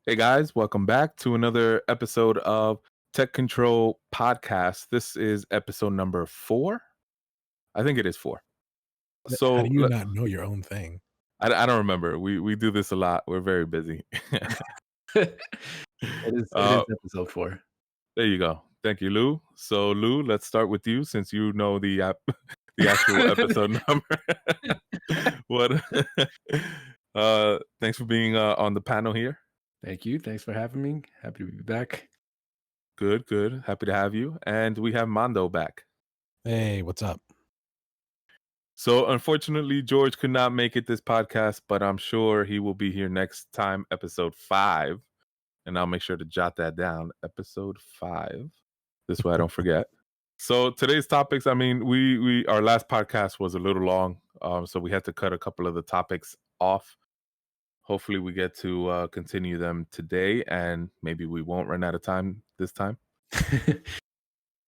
Hey guys, welcome back to another episode of Tech Control Podcast. This is episode number 4. I think it is 4. How So do you not know your own thing? I don't remember. We do this a lot. We're very busy. It is episode 4. There you go. Thank you, Lou. So Lou, let's start with you since you know the the actual episode number. What? Thanks for being on the panel here. Thank you. Thanks for having me. Happy to be back. Good. Happy to have you. And we have Mondo back. Hey, what's up? So unfortunately, George could not make it this podcast, but I'm sure he will be here next time, episode 5. And I'll make sure to jot that down. Episode 5. This way I don't forget. So today's topics, I mean, we our last podcast was a little long, so we had to cut a couple of the topics off. Hopefully we get to continue them today, and maybe we won't run out of time this time.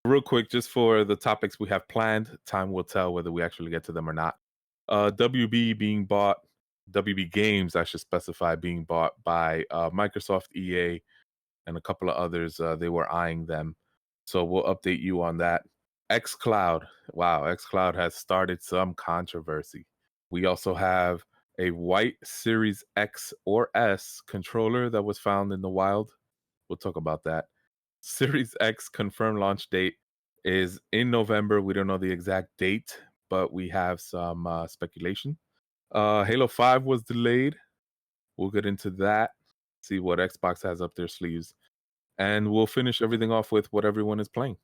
Real quick, just for the topics we have planned, time will tell whether we actually get to them or not. WB Games, I should specify, being bought by Microsoft, EA, and a couple of others. They were eyeing them. So we'll update you on that. xCloud. Wow, xCloud has started some controversy. We also have a white Series X or S controller that was found in the wild. We'll talk about that. Series X confirmed launch date is in November. We don't know the exact date, but we have some speculation. Halo 5 was delayed. We'll get into that, see what Xbox has up their sleeves, and we'll finish everything off with what everyone is playing.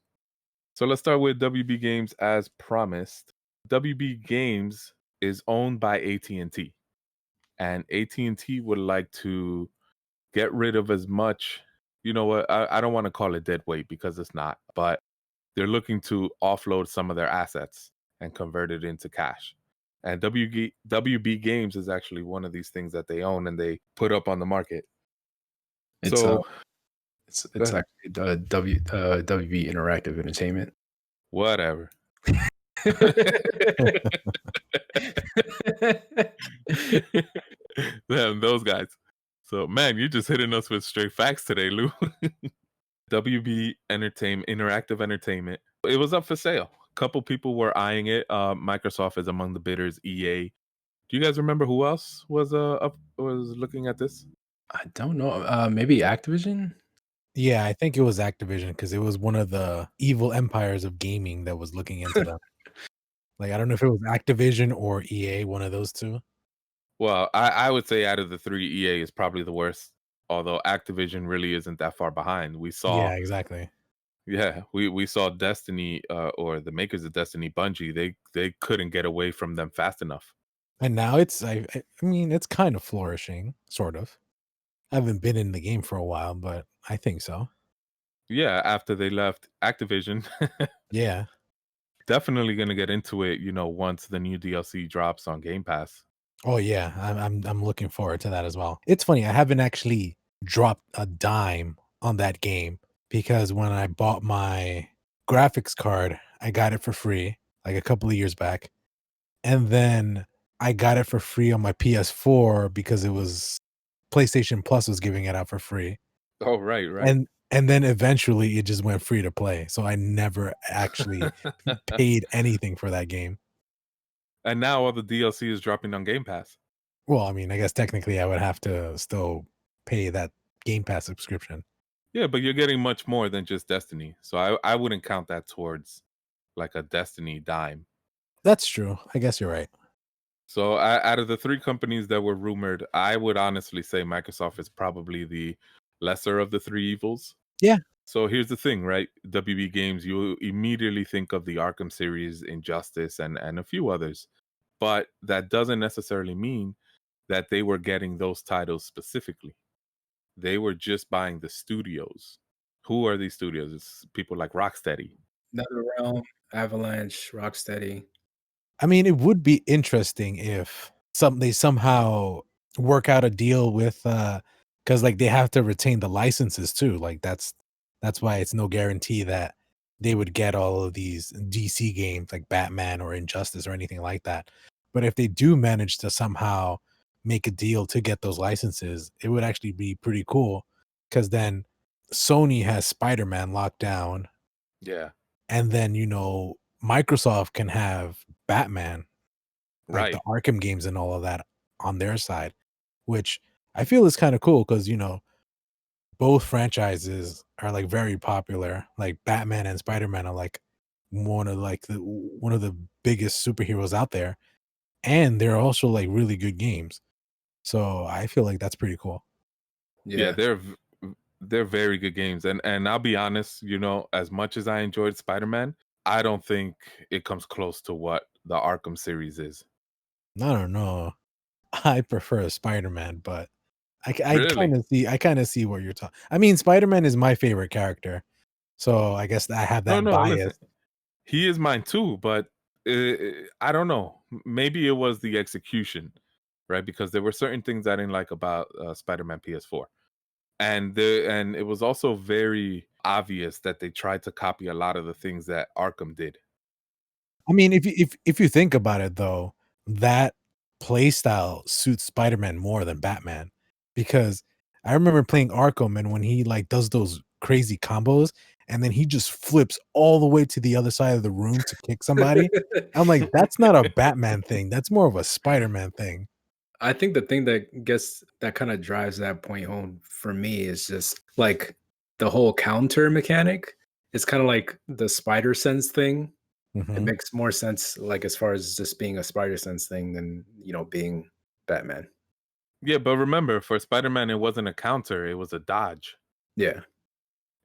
So let's start with WB Games as promised. WB Games is owned by AT&T, and AT&T would like to get rid of as much, you know what, I don't want to call it dead weight because it's not, but they're looking to offload some of their assets and convert it into cash. And WB Games is actually one of these things that they own and they put up on the market. It's actually WB Interactive Entertainment. Whatever. Damn, those guys. So, man, you're just hitting us with straight facts today, Lou. WB Interactive Entertainment. It was up for sale. A couple people were eyeing it. Microsoft is among the bidders. EA. Do you guys remember who else was looking at this? I don't know. Maybe Activision? Yeah, I think it was Activision because it was one of the evil empires of gaming that was looking into them. Like, I don't know if it was Activision or EA, one of those two. Well, I would say out of the 3, EA is probably the worst. Although Activision really isn't that far behind. We saw, Yeah, exactly. Yeah, we saw Destiny, or the makers of Destiny, Bungie. They couldn't get away from them fast enough. And now it's, I mean, it's kind of flourishing, sort of. I haven't been in the game for a while, but I think so. Yeah, after they left Activision. Yeah. Definitely gonna get into it, once the new DLC drops on Game Pass. Oh yeah, I'm looking forward to that as well. It's funny, I haven't actually dropped a dime on that game because when I bought my graphics card, I got it for free like a couple of years back. And then I got it for free on my PS4 because it was PlayStation Plus was giving it out for free. Oh, right. And then eventually it just went free to play. So I never actually paid anything for that game. And now all the DLC is dropping on Game Pass. Well, I mean, I guess technically I would have to still pay that Game Pass subscription. Yeah, but you're getting much more than just Destiny. So I wouldn't count that towards like a Destiny dime. That's true. I guess you're right. So out of the 3 companies that were rumored, I would honestly say Microsoft is probably the lesser of the 3 evils. Yeah. So here's the thing, right? WB Games, you immediately think of the Arkham series, Injustice, and a few others. But that doesn't necessarily mean that they were getting those titles specifically. They were just buying the studios. Who are these studios? It's people like Rocksteady. NetherRealm, Avalanche, Rocksteady. I mean, it would be interesting if they somehow work out a deal with because like they have to retain the licenses too. Like that's why it's no guarantee that they would get all of these DC games like Batman or Injustice or anything like that. But if they do manage to somehow make a deal to get those licenses, it would actually be pretty cool because then Sony has Spider-Man locked down, Yeah. and then Microsoft can have Batman, like the Right. Arkham games and all of that on their side, which I feel is kind of cool because both franchises are like very popular. Like Batman and Spider-Man are like one of the biggest superheroes out there, and they're also like really good games. So I feel like that's pretty cool. Yeah, Yeah. they're very good games. And I'll be honest, as much as I enjoyed Spider-Man, I don't think it comes close to what the Arkham series is. I don't know. I prefer Spider-Man, but Really? I kind of see what you're talking. I mean, Spider-Man is my favorite character, so I guess I have No, that no, listen. bias. He is mine too, but I don't know. Maybe it was the execution, right? Because there were certain things I didn't like about Spider-Man PS4. And it was also very obvious that they tried to copy a lot of the things that Arkham did. I mean, if you think about it though, that play style suits Spider-Man more than Batman because I remember playing Arkham and when he like does those crazy combos and then he just flips all the way to the other side of the room to kick somebody. I'm like, that's not a Batman thing. That's more of a Spider-Man thing. I think the thing that kind of drives that point home for me is just like the whole counter mechanic. It's kind of like the spider sense thing. It Mhm. makes more sense, like as far as just being a spider sense thing than being Batman. Yeah, but remember, for Spider-Man, it wasn't a counter; it was a dodge, Yeah,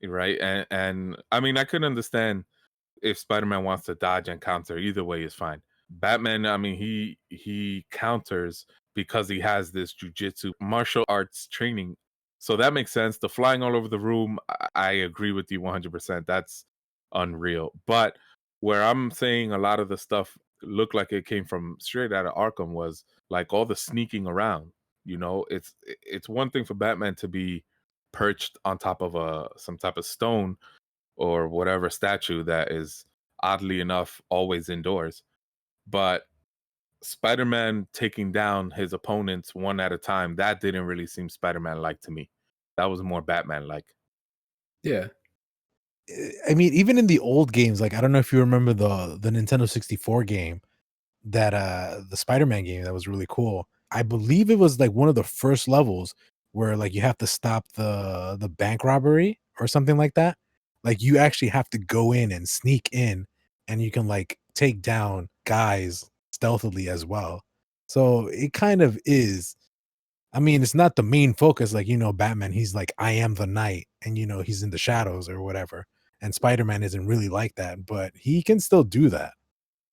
right? And I mean, I could understand if Spider-Man wants to dodge and counter. Either way is fine. Batman, I mean, he counters because he has this jujitsu martial arts training, so that makes sense. The flying all over the room, I agree with you 100%. That's unreal. But where I'm saying a lot of the stuff looked like it came from straight out of Arkham was like all the sneaking around. It's one thing for Batman to be perched on top of some type of stone or whatever statue that is oddly enough always indoors. But Spider-Man taking down his opponents one at a time, that didn't really seem Spider-Man like to me. That was more Batman like. yeah. I mean, even in the old games, like I don't know if you remember the Nintendo 64 game that the Spider-Man game that was really cool. I believe it was like one of the first levels where like you have to stop the bank robbery or something like that. Like you actually have to go in and sneak in and you can like take down guys stealthily as well. So it kind of is. I mean, it's not the main focus like Batman, he's like I am the night and he's in the shadows or whatever. And Spider-Man isn't really like that, but he can still do that.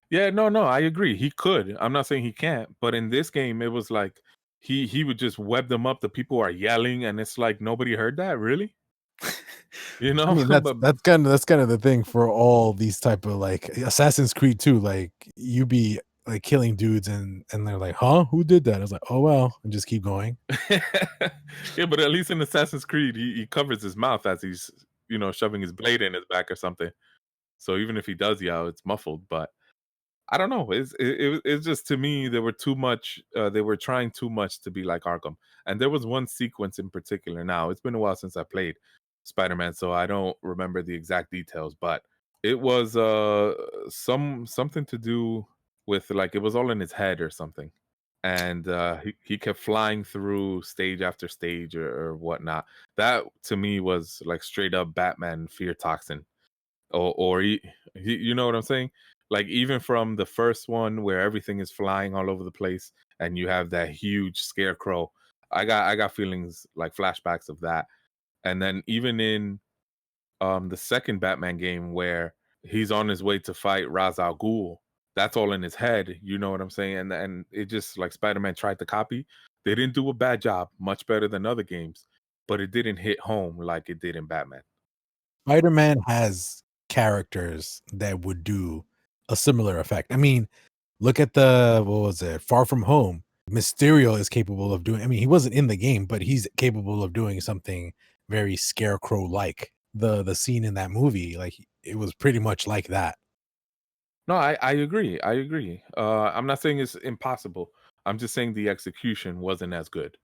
Yeah, no, I agree. He could. I'm not saying he can't, but in this game, it was like he would just web them up. The people are yelling, and it's like nobody heard that, really. You I know, mean, but that's kind of the thing for all these type of like Assassin's Creed 2. Like you be like killing dudes and they're like, huh? Who did that? I was like, oh well, and just keep going. yeah, but at least in Assassin's Creed, he covers his mouth as he's shoving his blade in his back or something. So even if he does yell, it's muffled. But I don't know. It's just to me they were too much. They were trying too much to be like Arkham. And there was one sequence in particular. Now it's been a while since I played Spider-Man, so I don't remember the exact details. But it was something to do with like it was all in his head or something. And he kept flying through stage after stage or whatnot. That to me was like straight up Batman fear toxin or you know what I'm saying? Like even from the first one where everything is flying all over the place and you have that huge scarecrow, I got feelings like flashbacks of that. And then even in the second Batman game where he's on his way to fight Ra's al Ghul, that's all in his head. You know what I'm saying? And it just like Spider-Man tried to copy. They didn't do a bad job, much better than other games, but it didn't hit home like it did in Batman. Spider-Man has characters that would do a similar effect. I mean, look at the what was it? Far From Home. Mysterio is capable of doing. I mean, he wasn't in the game, but he's capable of doing something very scarecrow like. The scene in that movie, like it was pretty much like that. No, I agree. I agree. I'm not saying it's impossible. I'm just saying the execution wasn't as good.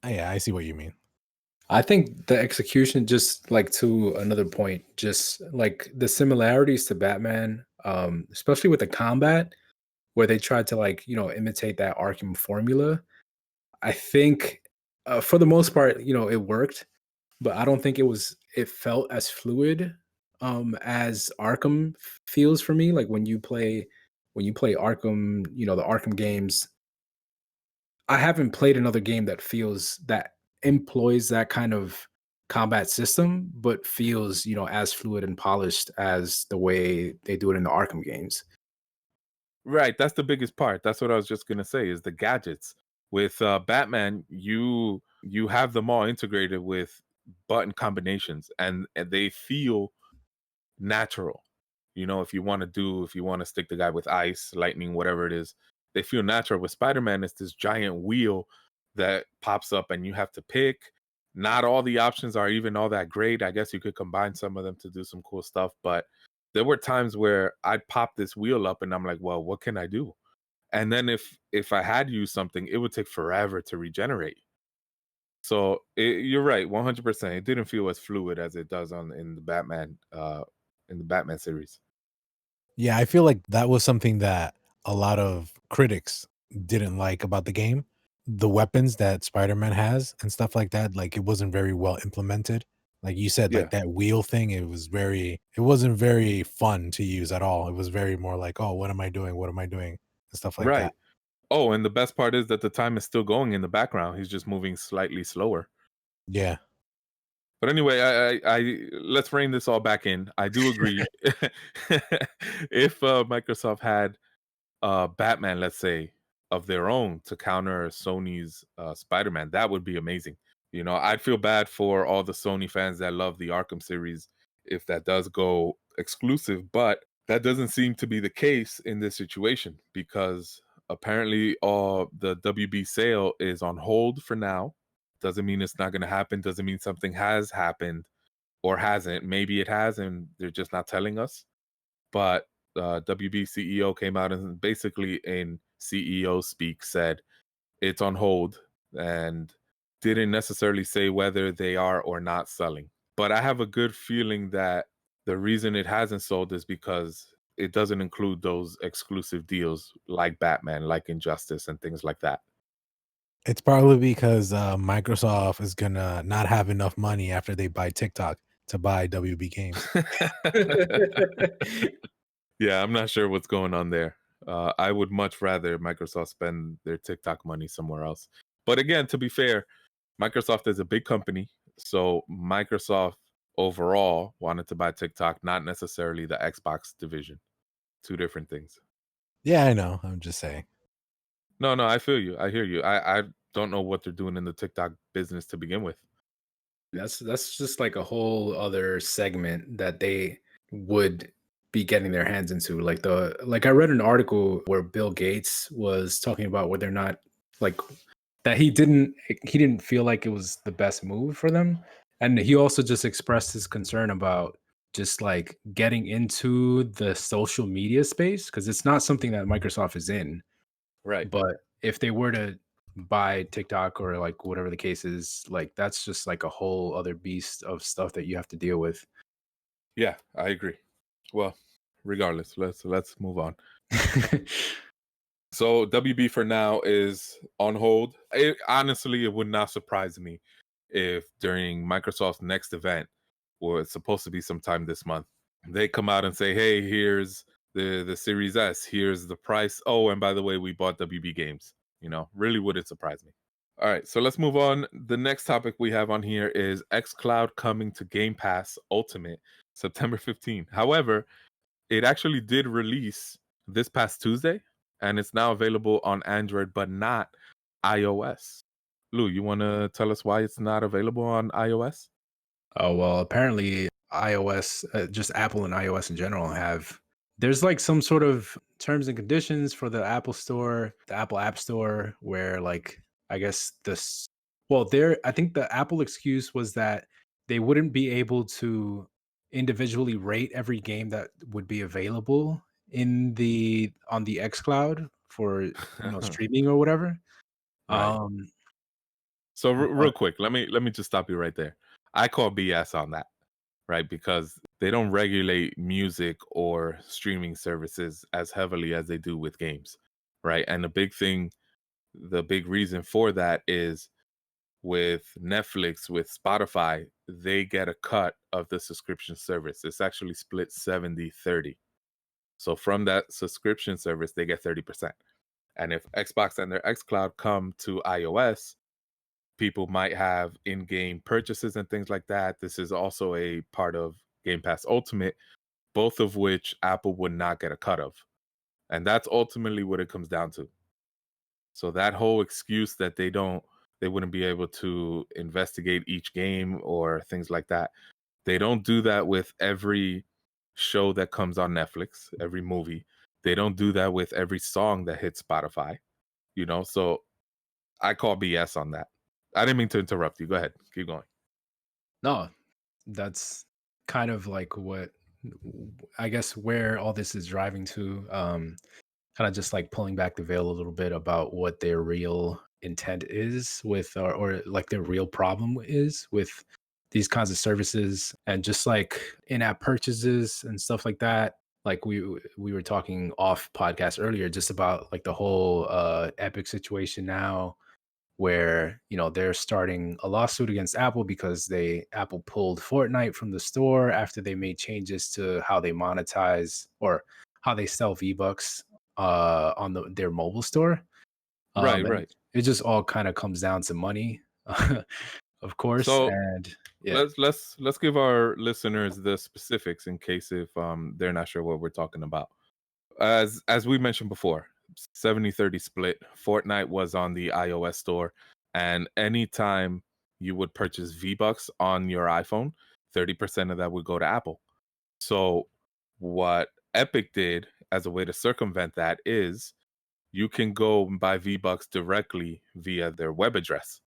Yeah, I see what you mean. I think the execution, just like to another point, just like the similarities to Batman, especially with the combat, where they tried to like imitate that Arkham formula. I think for the most part, it worked, but I don't think it felt as fluid as Arkham feels for me. Like when you play Arkham, the Arkham games, I haven't played another game that employs that kind of combat system, but feels, as fluid and polished as the way they do it in the Arkham games. Right, that's the biggest part. That's what I was just gonna say is the gadgets. With Batman, you have them all integrated with button combinations, and they feel natural. If you want to stick the guy with ice, lightning, whatever it is, they feel natural. With Spider-Man, it's this giant wheel that pops up and you have to pick. Not all the options are even all that great. I guess you could combine some of them to do some cool stuff, but there were times where I'd pop this wheel up and I'm like, well, what can I do? And then if I had used something, it would take forever to regenerate. So you're right, 100%. It didn't feel as fluid as it does in the Batman series. Yeah, I feel like that was something that a lot of critics didn't like about the game. The weapons that Spider-Man has and stuff like that, like it wasn't very well implemented. Like you said, Yeah, like that wheel thing, it wasn't very fun to use at all. It was very more like, oh, what am I doing? What am I doing? And stuff like that. right. Oh, and the best part is that the time is still going in the background. He's just moving slightly slower. Yeah. But anyway, I let's rein this all back in. I do agree. If Microsoft had Batman, let's say, of their own to counter Sony's Spider-Man, that would be amazing. I'd feel bad for all the Sony fans that love the Arkham series if that does go exclusive, but that doesn't seem to be the case in this situation because apparently the WB sale is on hold for now. Doesn't mean it's not going to happen, doesn't mean something has happened or hasn't. Maybe it has and they're just not telling us. But WB CEO came out and basically in CEO speak said it's on hold and didn't necessarily say whether they are or not selling. But I have a good feeling that the reason it hasn't sold is because it doesn't include those exclusive deals like Batman, like Injustice, and things like that. It's probably because Microsoft is gonna not have enough money after they buy TikTok to buy WB Games. Yeah, I'm not sure what's going on there. I would much rather Microsoft spend their TikTok money somewhere else. But again, to be fair, Microsoft is a big company. So Microsoft overall wanted to buy TikTok, not necessarily the Xbox division. Two different things. Yeah, I know. I'm just saying. No, I feel you. I hear you. I don't know what they're doing in the TikTok business to begin with. That's just like a whole other segment that they would be getting their hands into. Like I read an article where Bill Gates was talking about whether or not like that he didn't feel like it was the best move for them. And he also just expressed his concern about just like getting into the social media space because it's not something that Microsoft is in. Right. But if they were to buy TikTok or like whatever the case is, like that's just like a whole other beast of stuff that you have to deal with. Yeah, I agree. Well, regardless, let's move on. So WB for now is on hold. Honestly, it would not surprise me if during Microsoft's next event, or it's supposed to be sometime this month, they come out and say, "Hey, here's the Series S. Here's the price. Oh, and by the way, we bought WB Games." Really wouldn't surprise me. All right, so let's move on. The next topic we have on here is xCloud coming to Game Pass Ultimate September 15th. However, it actually did release this past Tuesday, and it's now available on Android, but not iOS. Lou, you want to tell us why it's not available on iOS? Oh, well, apparently iOS, just Apple and iOS in general there's like some sort of terms and conditions for the Apple Store, the Apple App Store, where like, I guess I think the Apple excuse was that they wouldn't be able to individually rate every game that would be available on the xCloud for streaming or whatever. Right. Um, So real but quick, let me just stop you right there. I call BS on that, right? Because they don't regulate music or streaming services as heavily as they do with games, right? And the big reason for that is with Netflix, with Spotify, they get a cut of the subscription service. It's actually split 70-30. So from that subscription service, they get 30%. And if Xbox and their xCloud come to iOS, people might have in-game purchases and things like that. This is also a part of Game Pass Ultimate, both of which Apple would not get a cut of. And that's ultimately what it comes down to. So that whole excuse that they wouldn't be able to investigate each game or things like that. They don't do that with every show that comes on Netflix, every movie. They don't do that with every song that hits Spotify, So I call BS on that. I didn't mean to interrupt you. Go ahead. Keep going. no, that's kind of like what I guess where all this is driving to. Kind of just like pulling back the veil a little bit about what their real intent is with, or like their real problem is with these kinds of services, and just like in-app purchases and stuff like that. Like we were talking off podcast earlier just about like the whole Epic situation now, where they're starting a lawsuit against Apple because Apple pulled Fortnite from the store after they made changes to how they monetize or how they sell V-Bucks on their mobile store. Right, And right. it just all kind of comes down to money, of course. So And yeah, let's give our listeners the specifics in case if they're not sure what we're talking about. As we mentioned before, 70-30 split. Fortnite was on the iOS store, and anytime you would purchase V-Bucks on your iPhone, 30% of that would go to Apple. So what Epic did as a way to circumvent that is you can go and buy V-Bucks directly via their web address.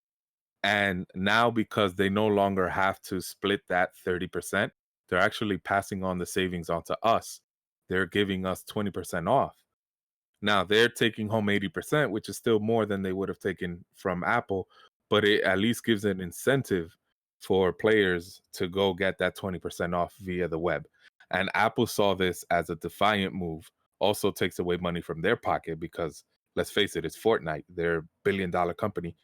And now, because they no longer have to split that 30%, they're actually passing on the savings onto us. They're giving us 20% off. Now, they're taking home 80%, which is still more than they would have taken from Apple, but it at least gives an incentive for players to go get that 20% off via the web. And Apple saw this as a defiant move, also takes away money from their pocket because, let's face it, it's Fortnite. They're a billion-dollar company.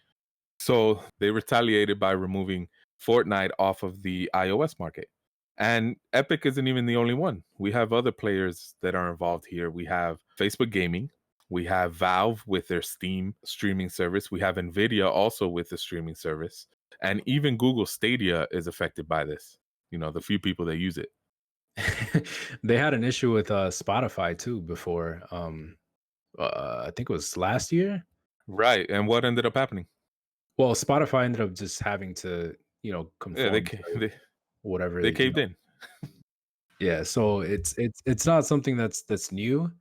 So they retaliated by removing Fortnite off of the iOS market. And Epic isn't even the only one. We have other players that are involved here. We have Facebook Gaming. We have Valve with their Steam streaming service. We have Nvidia also with the streaming service. And even Google Stadia is affected by this, the few people that use it. they had an issue with Spotify too before. I think it was last year. Right. And what ended up happening? Well, Spotify ended up just having to, Yeah, conform to whatever, they caved in. Yeah, so it's not something that's new,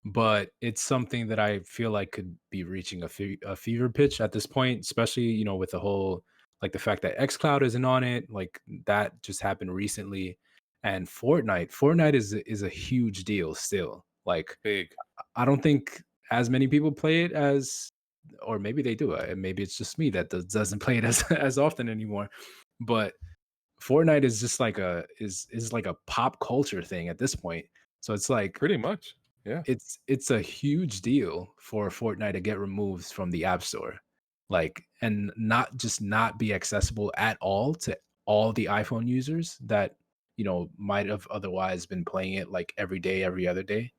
but it's something that I feel like could be reaching a fever pitch at this point, especially, with the whole like the fact that xCloud isn't on it, like that just happened recently. And Fortnite is a huge deal still. Like Big. I don't think as many people play it as, or maybe they do. Maybe it's just me that doesn't play it as as often anymore. But Fortnite is just like is like a pop culture thing at this point. So it's like Pretty much. Yeah. it's a huge deal for Fortnite to get removed from the App Store. Like, and not be accessible at all to all the iPhone users that, might have otherwise been playing it like every day, every other day.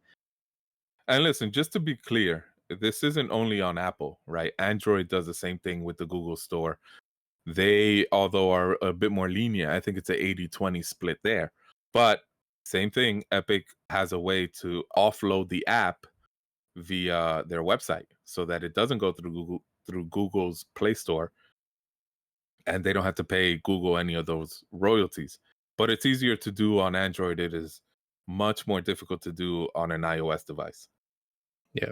And listen, just to be clear, this isn't only on Apple, right? Android does the same thing with the Google Store. They, although are a bit more lenient, I think it's an 80-20 split there. But same thing, Epic has a way to offload the app via their website so that it doesn't go through Google's Play Store, and they don't have to pay Google any of those royalties. But it's easier to do on Android. It is much more difficult to do on an iOS device. Yeah.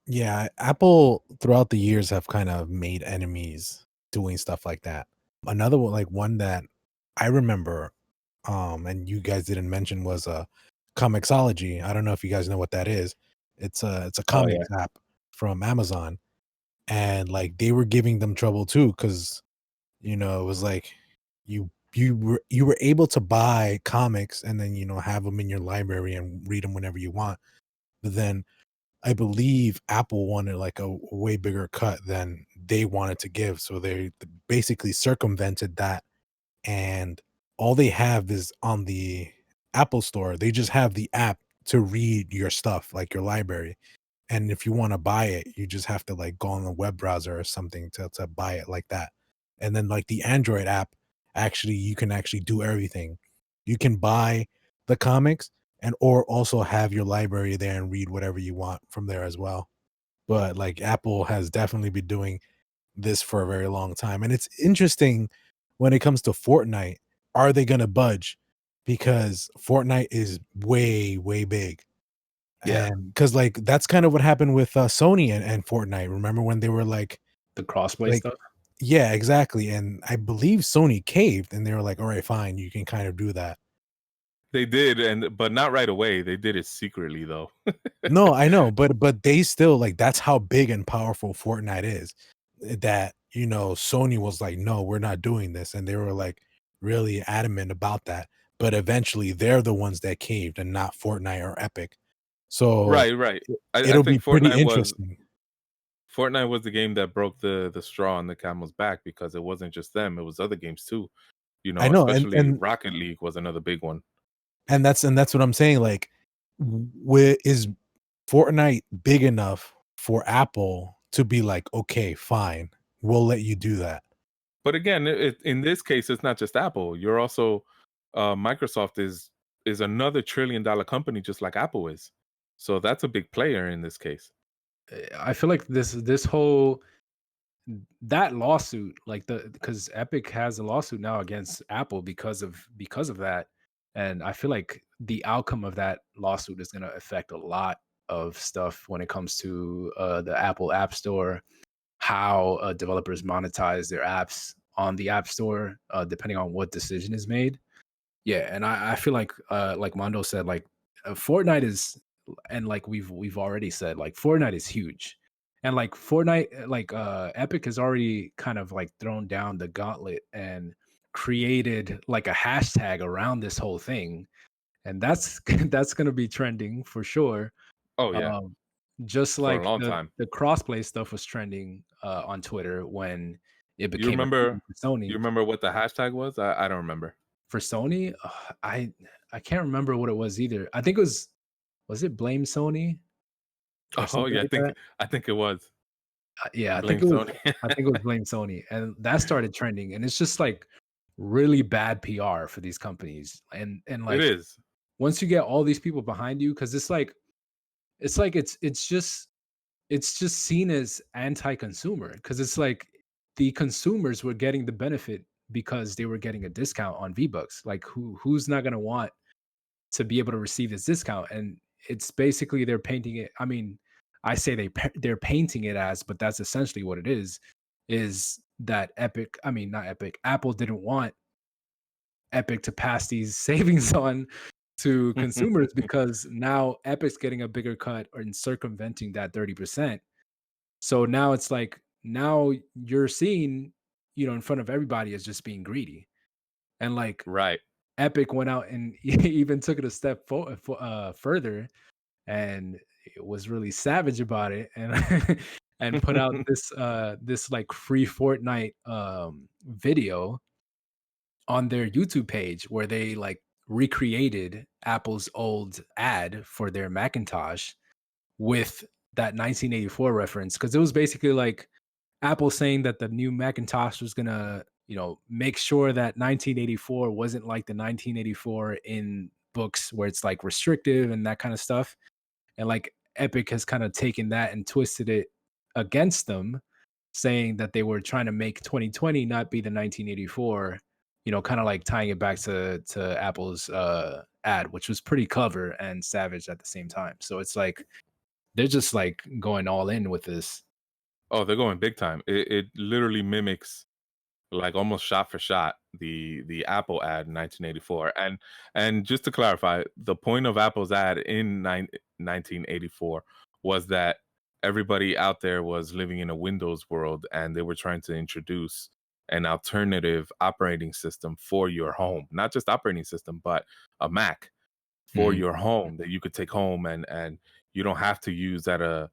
Yeah, Apple throughout the years have kind of made enemies doing stuff like that. Another one, like one that I remember, and you guys didn't mention was Comixology. I don't know if you guys know what that is. It's a Oh yeah. comics app. from Amazon, and like they were giving them trouble too, because it was like you were able to buy comics and then have them in your library and read them whenever you want. But then I believe Apple wanted like a way bigger cut than they wanted to give, so they basically circumvented that. And all they have is on the Apple Store. They just have the app to read your stuff, like your library. And if you want to buy it, you just have to like go on the web browser or something to buy it like that. And then like the Android app, actually, you can actually do everything. You can buy the comics and or also have your library there and read whatever you want from there as well. But like Apple has definitely been doing this for a very long time. And it's interesting when it comes to Fortnite, are they going to budge? Because Fortnite is way, way big. Yeah. And because like that's kind of what happened with Sony and Fortnite. Remember when they were like The crossplay like stuff. yeah, exactly. And I believe Sony caved and they were like, all right, fine, you can kind of do that. They did, but not right away. They did it secretly though. No, I know, but they still like that's how big and powerful Fortnite is. That Sony was like, no, we're not doing this, and they were like really adamant about that. But eventually, they're the ones that caved, and not Fortnite or Epic. So Right. I it'll be think pretty interesting. Fortnite was the game that broke the straw on the camel's back, because it wasn't just them; it was other games too. I know, Especially Rocket League was another big one. and that's what I'm saying. Like, is Fortnite big enough for Apple to be like, okay, fine, we'll let you do that? But again, in this case, it's not just Apple. You're also Microsoft is another $1 trillion company, just like Apple is. So that's a big player in this case. I feel like this whole that lawsuit, like because Epic has a lawsuit now against Apple because of that, and I feel like the outcome of that lawsuit is going to affect a lot of stuff when it comes to the Apple App Store, how developers monetize their apps on the App Store, depending on what decision is made. Yeah, and I feel like Mondo said, like Fortnite is, and like we've already said, like Fortnite is huge, and like Fortnite, Epic has already kind of like thrown down the gauntlet and created like a hashtag around this whole thing, and that's that's gonna be trending for sure. Oh yeah, Um, just for a like long the time. the crossplay stuff was trending on Twitter when it You became a thing remember? for You Sony. remember what the hashtag was? I don't remember. For Sony, I can't remember what it was either. I think it was it Blame Sony or Oh something yeah, like that? I think it was Yeah, Blame Sony. I think it was Blame Sony, and that started trending, and it's just like really bad PR for these companies, and It like is. once you get all these people behind you, because it's just seen as anti-consumer, because it's like the consumers were getting the benefit because they were getting a discount on V-Bucks. Like who's not gonna want to be able to receive this discount? And it's basically they're painting it. I mean, I say they're painting it as, but that's essentially what it is that Epic, I mean, not Epic, Apple didn't want Epic to pass these savings on to consumers, because now Epic's getting a bigger cut or in circumventing that 30%. So now it's like, now you're seeing, in front of everybody as just being greedy. And like Right. Epic went out and even took it a step further, and it was really savage about it, and and put out this like free Fortnite video on their YouTube page, where they like recreated Apple's old ad for their Macintosh with that 1984 reference, because it was basically like Apple saying that the new Macintosh was gonna, make sure that 1984 wasn't like the 1984 in books where it's like restrictive and that kind of stuff. And like Epic has kind of taken that and twisted it against them, saying that they were trying to make 2020 not be the 1984, kind of like tying it back to Apple's ad, which was pretty clever and savage at the same time. So it's like they're just like going all in with this. Oh, they're going big time. It literally mimics, like, almost shot for shot, the Apple ad in 1984. And just to clarify, the point of Apple's ad in 1984 was that everybody out there was living in a Windows world, and they were trying to introduce an alternative operating system for your home, not just operating system, but a Mac for Mhm. your home that you could take home, and you don't have to use at a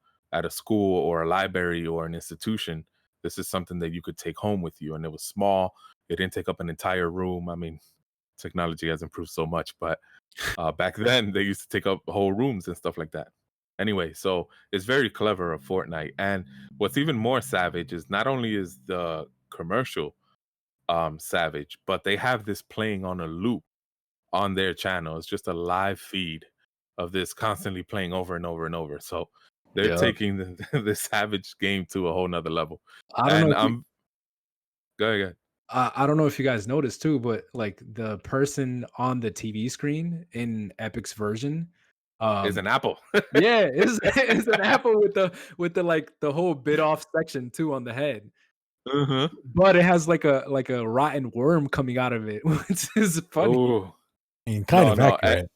school or a library or an institution. This is something that you could take home with you, and it was small. It didn't take up an entire room. I mean, technology has improved so much, but back then they used to take up whole rooms and stuff like that. Anyway, so it's very clever of Fortnite. And what's even more savage is not only is the commercial savage, but they have this playing on a loop on their channel. It's just a live feed of this constantly playing over and over and over. So they're Yeah. taking the savage game to a whole nother level. I don't know And if you go ahead. I don't know if you guys noticed too, but like the person on the TV screen in Epic's version, Is um, an apple. yeah, it's an apple with the like the whole bit off section too on the head. Uh-huh. But it has like a rotten worm coming out of it, which is funny. Oh, I mean, kind of accurate.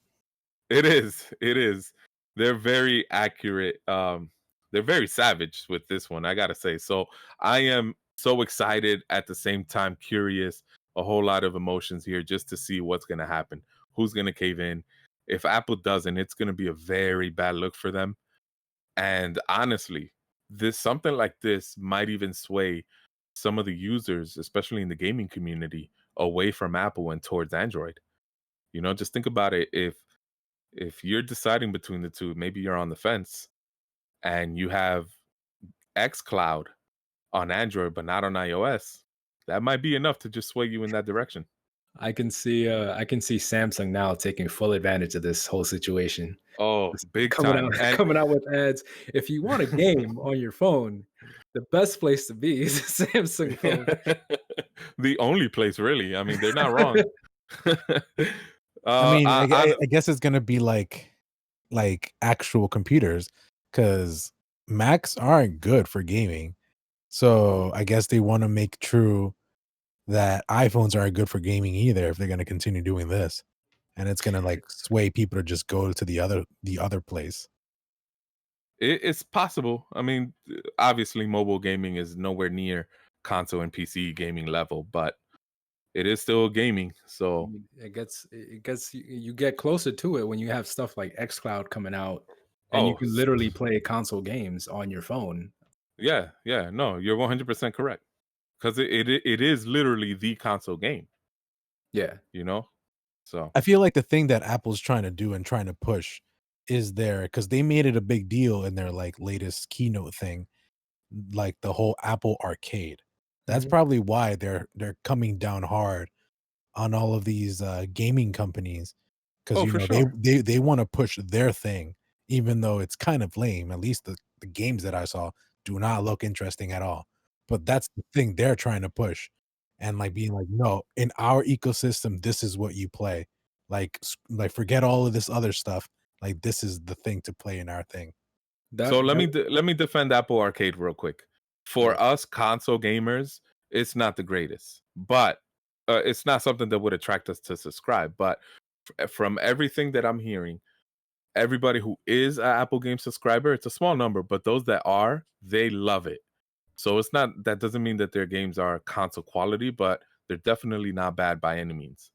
it is. It is. They're very accurate. They're very savage with this one, I gotta say. So I am so excited, at the same time curious, a whole lot of emotions here just to see what's gonna happen. Who's gonna cave in? If Apple doesn't, it's gonna be a very bad look for them. And honestly, this something like this might even sway some of the users, especially in the gaming community, away from Apple and towards Android. Just think about it. If you're deciding between the two, maybe you're on the fence and you have xCloud on Android but not on iOS, that might be enough to just sway you in that direction. I can see Samsung now taking full advantage of this whole situation. Oh, Just big time. And coming out with ads. If you want a game on your phone, the best place to be is a Samsung phone. the only place, really. I mean, they're not wrong. I mean, I I guess it's gonna be like actual computers, because Macs aren't good for gaming. So I guess they want to make true that iPhones aren't good for gaming either if they're gonna continue doing this. And it's gonna like sway people to just go to the other place. It's possible. I mean, obviously, mobile gaming is nowhere near console and PC gaming level, but it is still gaming. I So, mean, it gets you get closer to it when you have stuff like xCloud coming out, and you oh, can literally play console games on your phone. yeah, yeah. No, you're 100% correct. Because it is literally the console game, Yeah. you know? So, I feel like the thing that Apple's trying to do and trying to push is because they made it a big deal in their like latest keynote thing, like the whole Apple Arcade. That's Mhm. probably why they're coming down hard on all of these gaming companies, because oh, for sure. they want to push their thing, even though it's kind of lame. At least the games that I saw do not look interesting at all. But that's the thing they're trying to push, and like being like, no, in our ecosystem, this is what you play. Like forget all of this other stuff. Like this is the thing to play in our thing. So That that let me defend Apple Arcade real quick. yeah. For us console gamers, it's not the greatest, but it's not something that would attract us to subscribe. But from everything that I'm hearing, everybody who is an Apple game subscriber, it's a small number, but those that are, they love it. So it's not, that doesn't mean that their games are console quality, but they're definitely not bad by any means.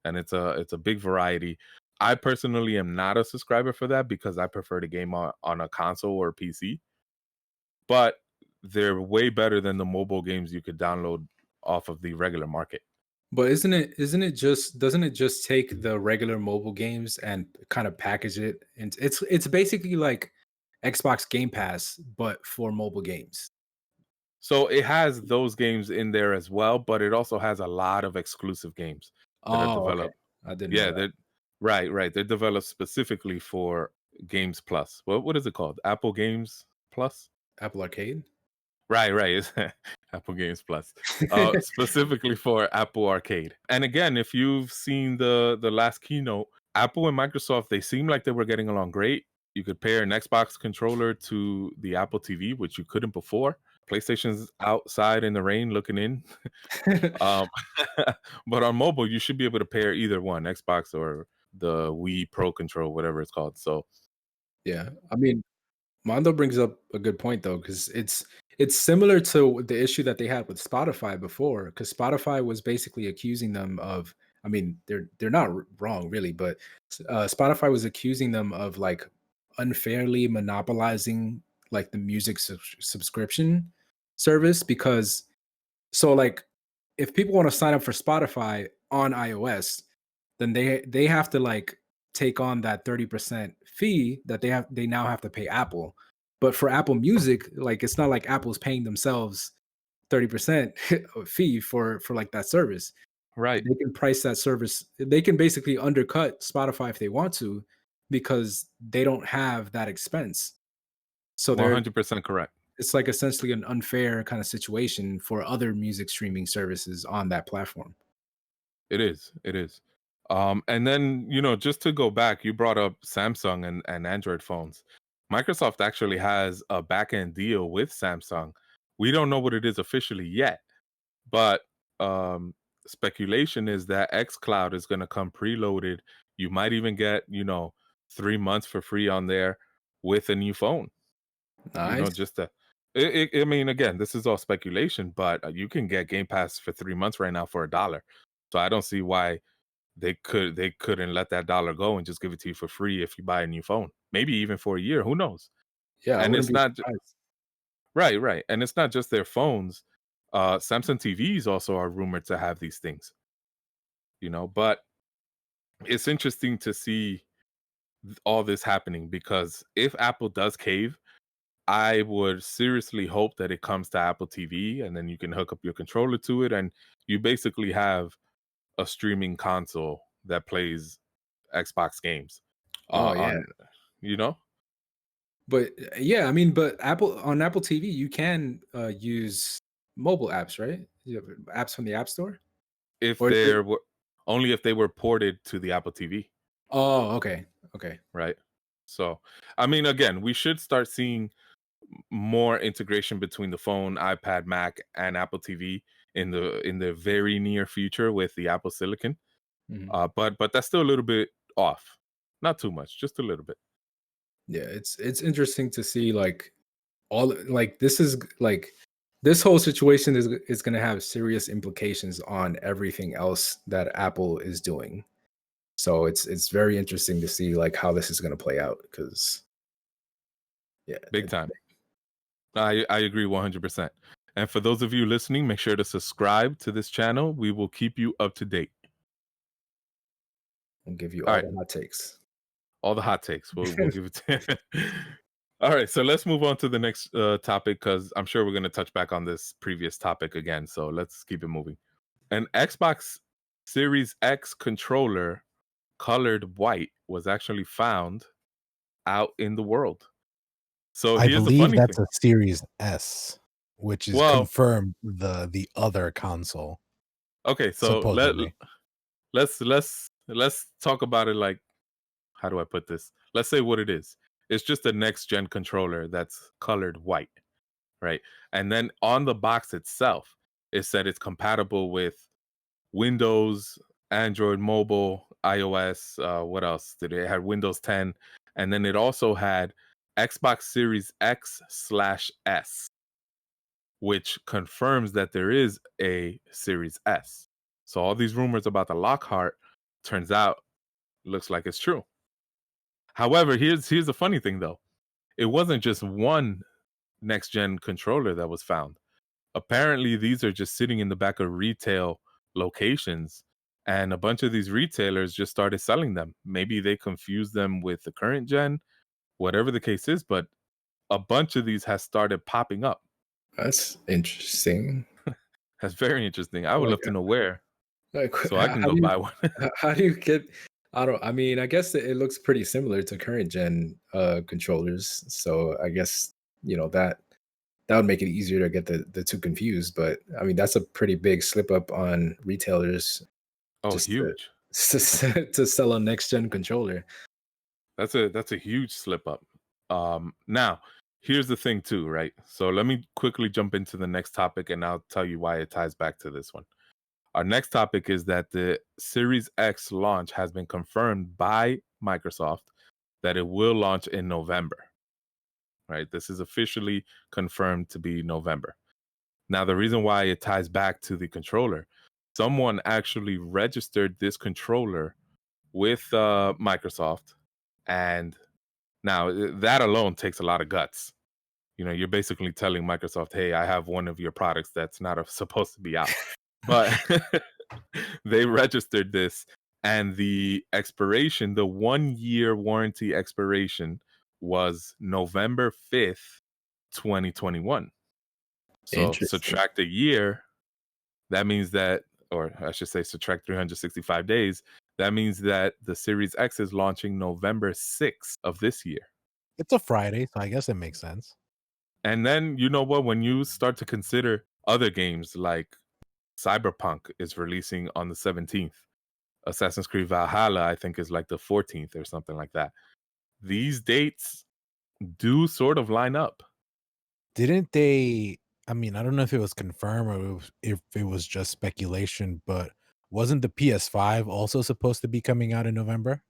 And it's a big variety. I personally am not a subscriber for that because I prefer to game on a console or PC, but they're way better than the mobile games you could download off of the regular market. But isn't it just doesn't it just take the regular mobile games and kind of package it, and it's basically like Xbox Game Pass but for mobile games. So it has those games in there as well, but it also has a lot of exclusive games that are Oh, okay. developed. I didn't know Yeah, that. they're right, right. They're developed specifically for Games Plus. What is it called? Apple Games Plus? Apple Arcade? Right, right. It's Apple Games Plus. Specifically for Apple Arcade. And again, if you've seen the last keynote, Apple and Microsoft, they seem like they were getting along great. You could pair an Xbox controller to the Apple TV, which you couldn't before. PlayStation's outside in the rain looking in. Um, but on mobile, you should be able to pair either one, Xbox or the Wii Pro Control, whatever it's called. So Yeah. I mean, Mondo brings up a good point though, because it's similar to the issue that they had with Spotify before, because Spotify was basically accusing them of, I mean, they're not wrong really, but Spotify was accusing them of like unfairly monopolizing like the music subscription service because so like if people want to sign up for Spotify on iOS, then they have to like take on that 30% fee that they now have to pay Apple. But for Apple Music, like it's not like Apple's paying themselves 30% fee for like that service. Right. They can price that service. They can basically undercut Spotify if they want to because they don't have that expense. So they're 100% correct. it's like essentially an unfair kind of situation for other music streaming services on that platform. It is. It is. And then, just to go back, you brought up Samsung and Android phones. Microsoft actually has a back-end deal with Samsung. We don't know what it is officially yet, but speculation is that xCloud is going to come preloaded. You might even get, 3 months for free on there with a new phone. Nice. Just to, I mean, again, this is all speculation, but you can get Game Pass for 3 months right now for $1. So I don't see why they couldn't let that dollar go and just give it to you for free if you buy a new phone, maybe even for a year. Who knows? Yeah, I And wouldn't it's be not surprised. right, and it's not just their phones. Samsung TVs also are rumored to have these things. But it's interesting to see all this happening because if Apple does cave, I would seriously hope that it comes to Apple TV and then you can hook up your controller to it and you basically have a streaming console that plays Xbox games Oh yeah. on, you know, But yeah, I mean, but Apple TV, you can use mobile apps, right? You have apps from the App Store, if or is it? there were only if they were ported to the Apple TV, Oh, okay, okay. right? So, I mean, again, we should start seeing more integration between the phone, iPad, Mac, and Apple TV in the very near future with the Apple Silicon. Mhm. But that's still a little bit off. Not too much, just a little bit. Yeah, it's interesting to see like all like this is like this whole situation is going to have serious implications on everything else that Apple is doing. So it's very interesting to see like how this is going to play out because yeah, Big time. I agree 100%. And for those of you listening, make sure to subscribe to this channel. We will keep you up to date. I'll give you All all right. the hot takes. All the hot takes. We'll give it to All right. So let's move on to the next topic because I'm sure we're going to touch back on this previous topic again. So let's keep it moving. An Xbox Series X controller colored white was actually found out in the world. So I here's the believe funny that's thing. a Series S, which is Well, confirmed the other console, okay. So supposedly. let's talk about it like, how do I put this? Let's say what it is. It's just a next gen controller that's colored white, right? And then on the box itself, it said it's compatible with Windows, Android Mobile, iOS. What else did it have? Windows 10, and then it also had Xbox Series X/S, which confirms that there is a Series S. So all these rumors about the Lockhart turns out looks like it's true. However, here's the funny thing though. It wasn't just one next gen controller that was found. Apparently these are just sitting in the back of retail locations and a bunch of these retailers just started selling them. Maybe they confused them with the current gen, whatever the case is, but a bunch of these has started popping up. That's interesting. That's very interesting. I would Like, love to know where so I can how go do you buy one. how do you get? I mean, I guess it looks pretty similar to current gen controllers. So I guess that would make it easier to get the two confused. But I mean, that's a pretty big slip up on retailers Oh, just huge. to sell a next gen controller. That's a huge slip up. Now, here's the thing too, right? So let me quickly jump into the next topic and I'll tell you why it ties back to this one. Our next topic is that the Series X launch has been confirmed by Microsoft that it will launch in November. right? This is officially confirmed to be November. Now, the reason why it ties back to the controller, someone actually registered this controller with Microsoft. And now that alone takes a lot of guts. You're basically telling Microsoft, hey, I have one of your products that's not supposed to be out. But they registered this, and the expiration, the 1-year warranty expiration, was November 5th, 2021. So subtract a year, that means that, or I should say subtract 365 days, that means that the Series X is launching November 6th of this year. It's a Friday, so I guess it makes sense. And then, you know what, when you start to consider other games like Cyberpunk is releasing on the 17th, Assassin's Creed Valhalla, I think, is like the 14th or something like that. These dates do sort of line up. Didn't they? I mean, I don't know if it was confirmed or if it was just speculation, but wasn't the PS5 also supposed to be coming out in November?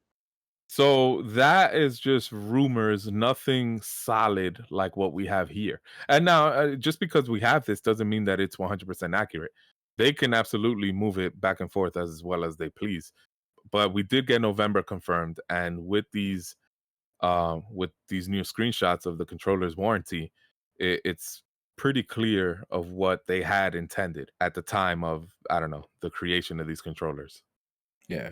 So that is just rumors, nothing solid like what we have here. And now, just because we have this doesn't mean that it's 100% accurate. They can absolutely move it back and forth as well as they please. But we did get November confirmed, and with these new screenshots of the controller's warranty, it's pretty clear of what they had intended at the time of, I don't know, the creation of these controllers. Yeah.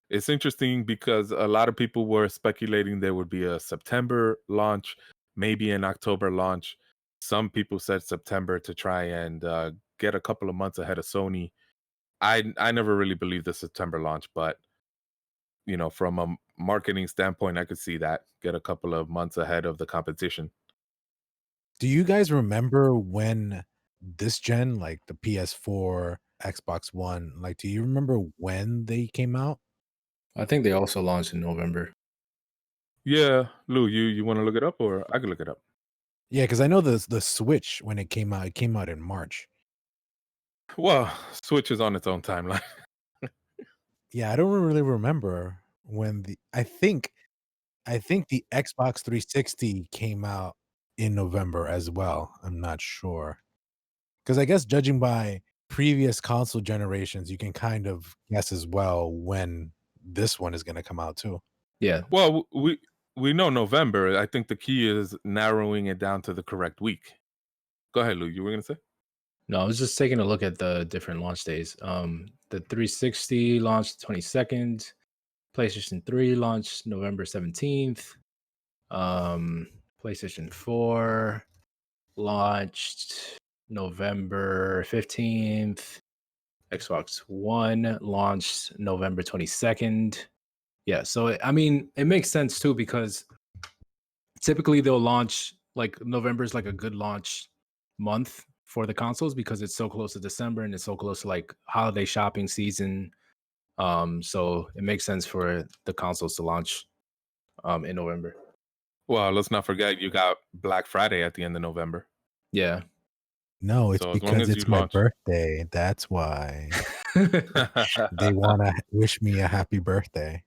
It's interesting because a lot of people were speculating there would be a September launch, maybe an October launch. Some people said September to try and get a couple of months ahead of Sony. I never really believed the September launch, but from a marketing standpoint, I could see that, get a couple of months ahead of the competition. Do you guys remember when this gen, like the PS4, Xbox One, like, do you remember when they came out? I think they also launched in November. Yeah, Lou, you want to look it up, or I could look it up? Yeah, because I know the Switch, when it came out in March. Well, Switch is on its own timeline. Yeah, I don't really remember when I think the Xbox 360 came out in November as well. I'm not sure. Because I guess judging by previous console generations, you can kind of guess as well when this one is gonna come out too. Yeah. Well, we know November. I think the key is narrowing it down to the correct week. Go ahead, Lou. You were gonna say? No, I was just taking a look at the different launch days. The 360 launched 22nd. PlayStation 3 launched November 17th. PlayStation 4 launched November 15th. Xbox One launched November 22nd. Yeah, so it makes sense too, because typically they'll launch, like, November is like a good launch month for the consoles because it's so close to December and it's so close to like holiday shopping season. So it makes sense for the consoles to launch in November. Well, let's not forget you got Black Friday at the end of November. Yeah. No, it's So as long because as it's you my launch- birthday. That's why they want to wish me a happy birthday.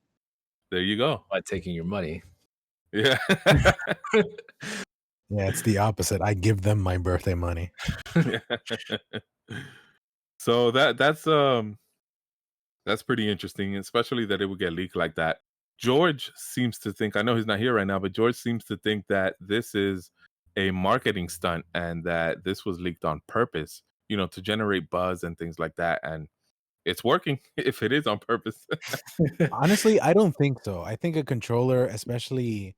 There you go. By taking your money. Yeah. Yeah, it's the opposite. I give them my birthday money. So that's pretty interesting, especially that it would get leaked like that. George seems to think, I know he's not here right now, but George seems to think that this is a marketing stunt and that this was leaked on purpose, to generate buzz and things like that. And it's working if it is on purpose. Honestly, I don't think so. I think a controller, especially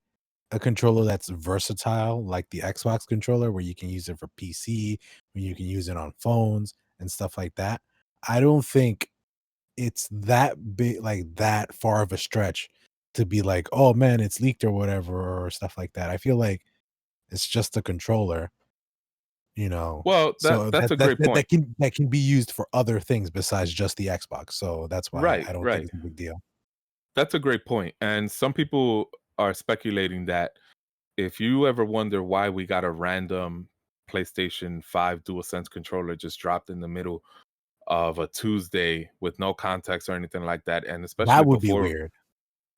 a controller that's versatile, like the Xbox controller, where you can use it for PC, where you can use it on phones and stuff like that. I don't think it's that big, like that far of a stretch to be like, oh man, it's leaked or whatever, or stuff like that. I feel like it's just a controller, Well, so that's a great point. that can be used for other things besides just the Xbox. So that's why Right, I don't right. think it's a big deal. That's a great point. And some people are speculating that if you ever wonder why we got a random PlayStation 5 DualSense controller just dropped in the middle of a Tuesday with no context or anything like that, and especially That would before, be weird.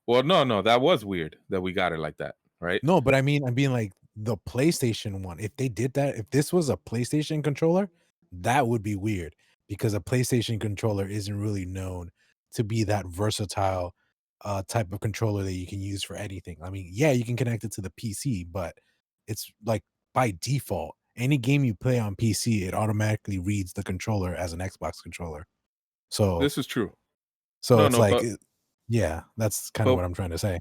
well, no, that was weird that we got it like that, right? No, but I mean like the PlayStation one, if they did that, if this was a PlayStation controller, that would be weird because a PlayStation controller isn't really known to be that versatile type of controller that you can use for anything. I mean, yeah, you can connect it to the PC, but it's like by default, any game you play on PC, it automatically reads the controller as an Xbox controller. So, This is true. so No, it's no, like, but yeah, that's kind of but what I'm trying to say.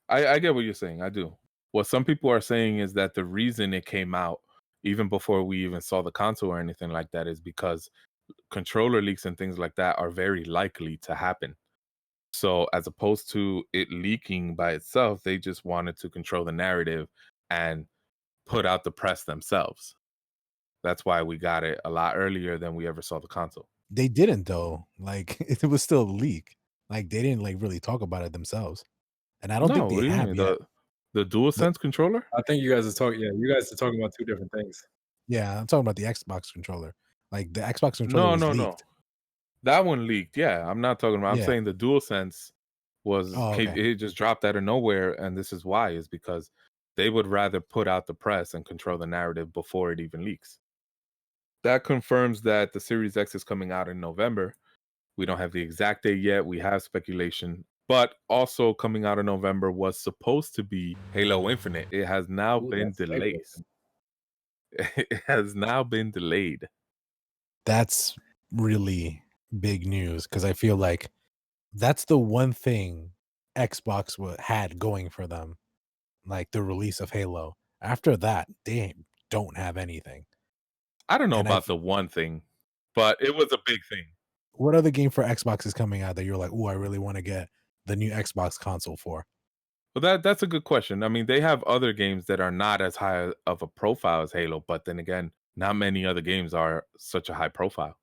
I get what you're saying. I do. What some people are saying is that the reason it came out even before we even saw the console or anything like that is because controller leaks and things like that are very likely to happen. So as opposed to it leaking by itself, they just wanted to control the narrative and put out the press themselves. That's why we got it a lot earlier than we ever saw the console. They didn't though. Like it was still a leak. Like they didn't like really talk about it themselves. And I don't think No, they what do you have mean? yet. The The DualSense controller? I think you guys are talking. Yeah, you guys are talking about two different things. Yeah, I'm talking about the Xbox controller. Like the Xbox controller No, was no, no. leaked. That one leaked. Yeah, I'm not talking about. I'm Yeah. saying the DualSense Oh, okay. it just dropped out of nowhere, and this is why is because they would rather put out the press and control the narrative before it even leaks. That confirms that the Series X is coming out in November. We don't have the exact date yet. We have speculation, but also coming out in November was supposed to be Halo Infinite. It has now Ooh, been that's segue. delayed. It has now been delayed. That's really big news because I feel like that's the one thing Xbox had going for them, like the release of Halo. After that, they don't have anything. I don't know And about the one thing, but it was a big thing. what other game for Xbox is coming out that you're like, oh, I really want to get the new Xbox console for? Well, that's a good question. I mean, they have other games that are not as high of a profile as Halo, but then again, not many other games are such a high profile.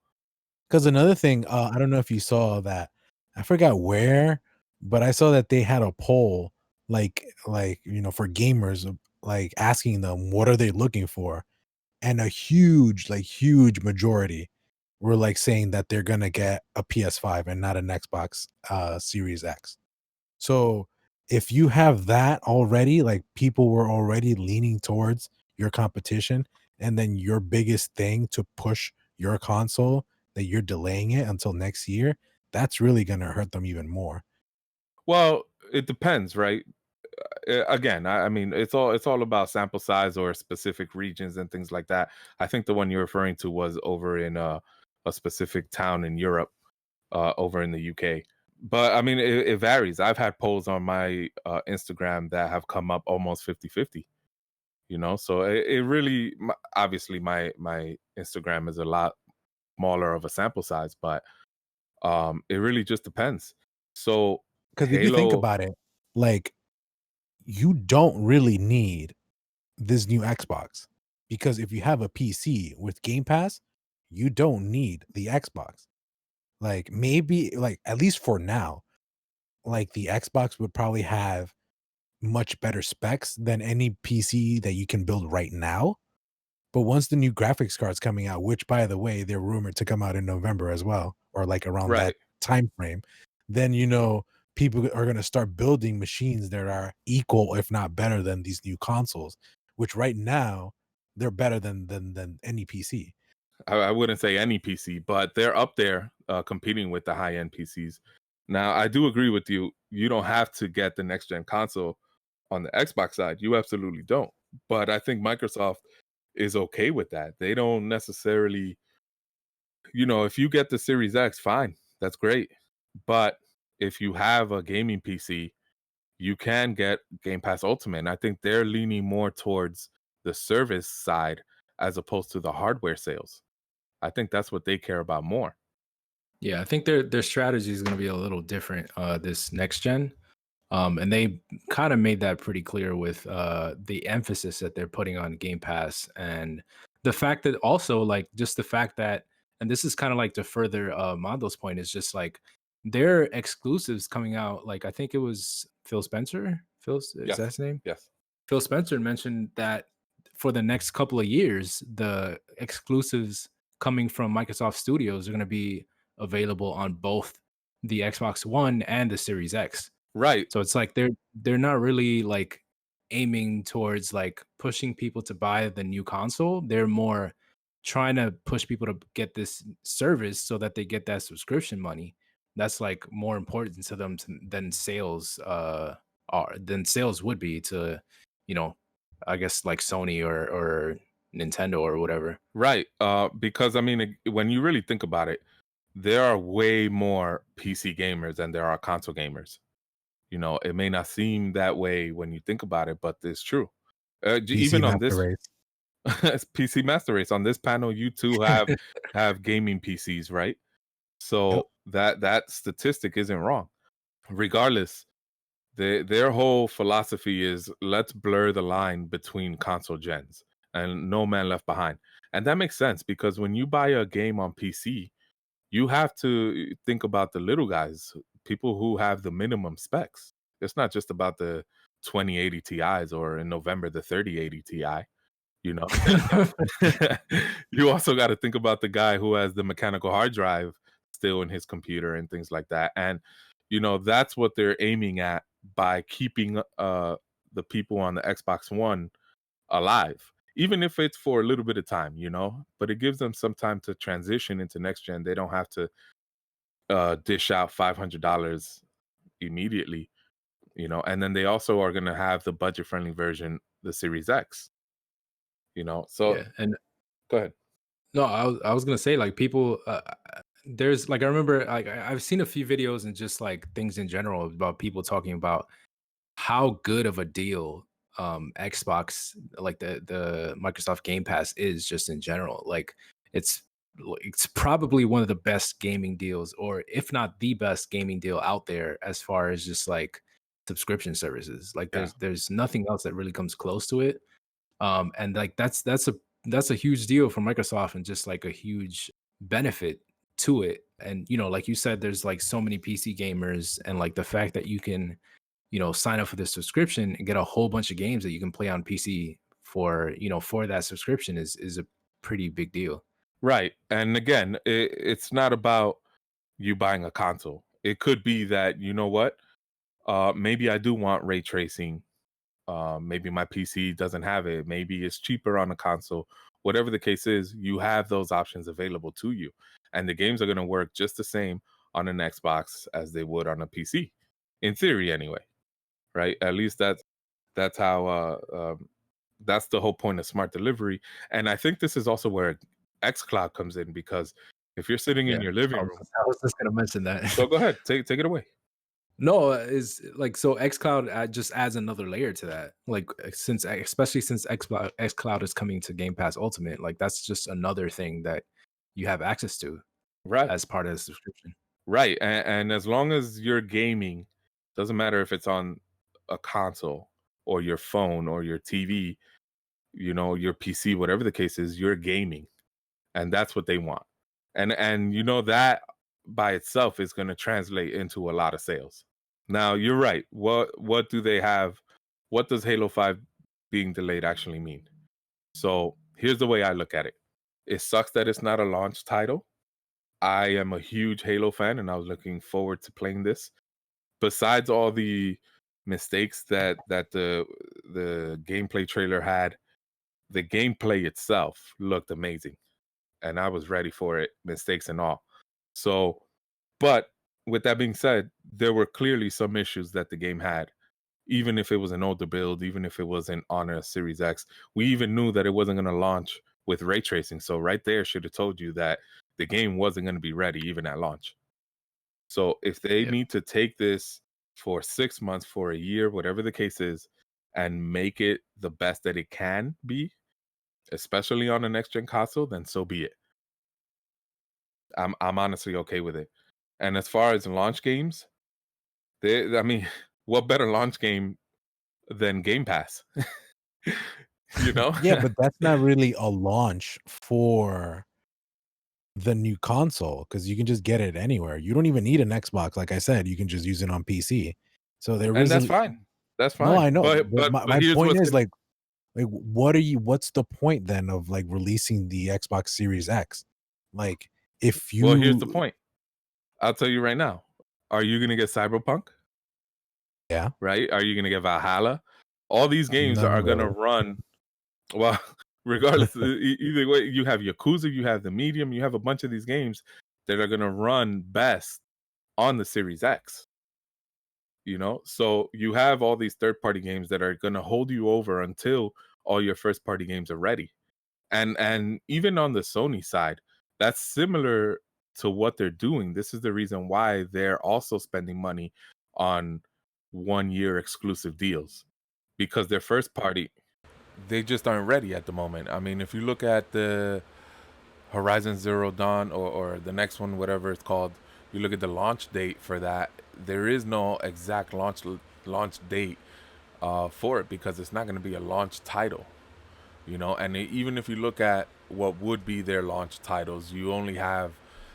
Because another thing, I don't know if you saw that. I forgot where, but I saw that they had a poll, like for gamers, like asking them what are they looking for, and a huge majority were like saying that they're gonna get a PS5 and not an Xbox Series X. So if you have that already, like people were already leaning towards your competition, and then your biggest thing to push your console that you're delaying it until next year, that's really gonna hurt them even more. Well, it depends, right? Again, I mean, it's all about sample size or specific regions and things like that. I think the one you're referring to was over in a specific town in Europe, over in the UK. But I mean, it varies. I've had polls on my Instagram that have come up almost 50-50. So it really obviously my Instagram is a lot smaller of a sample size, but it really just depends. So Because if you think Halo, about it, like you don't really need this new Xbox because if you have a PC with Game Pass, you don't need the Xbox. Like maybe like at least for now, like the Xbox would probably have much better specs than any PC that you can build right now. But once the new graphics card's coming out, which by the way, they're rumored to come out in November as well, or like around that right? time frame, then people are going to start building machines that are equal, if not better, than these new consoles. Which right now they're better than any PC. I wouldn't say any PC, but they're up there competing with the high end PCs. Now, I do agree with you. You don't have to get the next gen console on the Xbox side. You absolutely don't. But I think Microsoft is okay with that. They don't necessarily, if you get the Series X, fine, that's great. But if you have a gaming PC, you can get Game Pass Ultimate. And I think they're leaning more towards the service side as opposed to the hardware sales. I think that's what they care about more. Yeah, I think their strategy is going to be a little different this next gen. And they kind of made that pretty clear with the emphasis that they're putting on Game Pass and the fact that also like just the fact that, and this is kind of like to further Mondo's point, is just like their exclusives coming out. Like I think it was Phil Spencer. Is that Yes. his name? Yes. Phil Spencer mentioned that for the next couple of years, the exclusives coming from Microsoft Studios are going to be available on both the Xbox One and the Series X. Right. So it's like they're not really like aiming towards like pushing people to buy the new console. They're more trying to push people to get this service so that they get that subscription money. That's like more important to them than sales than sales would be to, you know, I guess like Sony or Nintendo or whatever. Right. Because I mean, when you really think about it, there are way more PC gamers than there are console gamers. You know, it may not seem that way when you think about it, but it's true. PC Even on Master this Race. PC Master Race, on this panel, you two have gaming PCs, right? Yep. So that statistic isn't wrong. Regardless, their whole philosophy is let's blur the line between console gens and no man left behind. And that makes sense because when you buy a game on PC, you have to think about the little guys, people who have the minimum specs. It's not just about the 2080 Ti's or in November the 3080 Ti. You know, you also got to think about the guy who has the mechanical hard drive still in his computer and things like that. And you know, that's what they're aiming at by keeping the people on the Xbox One alive, even if it's for a little bit of time, you know. But it gives them some time to transition into next gen. They don't have to dish out $500 immediately, you know. And then they also are going to have the budget friendly version, the Series X. You know, so Yeah, and go ahead. no, I was gonna say like people. There's like I remember like I've seen a few videos and just like things in general about people talking about how good of a deal Xbox like the Microsoft Game Pass is just in general. Like it's it's probably one of the best gaming deals, or if not the best gaming deal out there as far as just like subscription services. Like Yeah. there's nothing else that really comes close to it. And like that's a huge deal for Microsoft and just like a huge benefit to it. And you know, like you said, there's like so many PC gamers, and like the fact that you can, you know, sign up for this subscription and get a whole bunch of games that you can play on PC for, you know, for that subscription is a pretty big deal. Right. And again, it's not about you buying a console. It could be that, you know what? Maybe I do want ray tracing. Maybe my PC doesn't have it. Maybe it's cheaper on a console. Whatever the case is, you have those options available to you. And the games are going to work just the same on an Xbox as they would on a PC. In theory, anyway. Right? At least that's how that's the whole point of smart delivery. And I think this is also where xCloud comes in, because if you're sitting in Yeah. your living room, I was just gonna mention that. so go ahead, take it away. No, is like so xCloud just adds another layer to that. Like since especially since xCloud is coming to Game Pass Ultimate, like that's just another thing that you have access to Right. as part of the subscription. Right. And as long as you're gaming, doesn't matter if it's on a console or your phone or your TV, you know, your PC, whatever the case is, you're gaming. And that's what they want. And you know, that by itself is going to translate into a lot of sales. Now, you're right. What do they have? What does Halo 5 being delayed actually mean? So, here's the way I look at it. It sucks that it's not a launch title. I am a huge Halo fan and I was looking forward to playing this. Besides all the mistakes that the gameplay trailer had, the gameplay itself looked amazing. And I was ready for it, mistakes and all. So, but with that being said, there were clearly some issues that the game had. Even if it was an older build, even if it wasn't on a Series X, we even knew that it wasn't going to launch with ray tracing. So right there should have told you that the game wasn't going to be ready even at launch. So if they need to take this for 6 months, for a year, whatever the case is, and make it the best that it can be, especially on a next gen console, then so be it. I'm honestly okay with it. And as far as launch games, I mean, what better launch game than Game Pass? You know? Yeah, but that's not really a launch for the new console, because you can just get it anywhere. You don't even need an Xbox. Like I said, you can just use it on PC. So there And that's isn't. fine. That's fine. No, I know. But my here's point what's is like what's the point then of like releasing the Xbox Series X? Like if you well, here's the point. I'll tell you right now. Are you gonna get Cyberpunk? Yeah. Right? Are you gonna get Valhalla? All these games are going to Number. run, well, regardless, either way, you have Yakuza, you have the Medium, you have a bunch of these games that are going to run best on the Series X. You know, so you have all these third-party games that are going to hold you over until all your first-party games are ready. And even on the Sony side, that's similar to what they're doing. This is the reason why they're also spending money on 1-year exclusive deals, because their first party, they just aren't ready at the moment. I mean, if you look at the Horizon Zero Dawn or the next one, whatever it's called, you look at the launch date for that, there is no exact launch date for it, because it's not going to be a launch title, you know. And even if you look at what would be their launch titles, you only have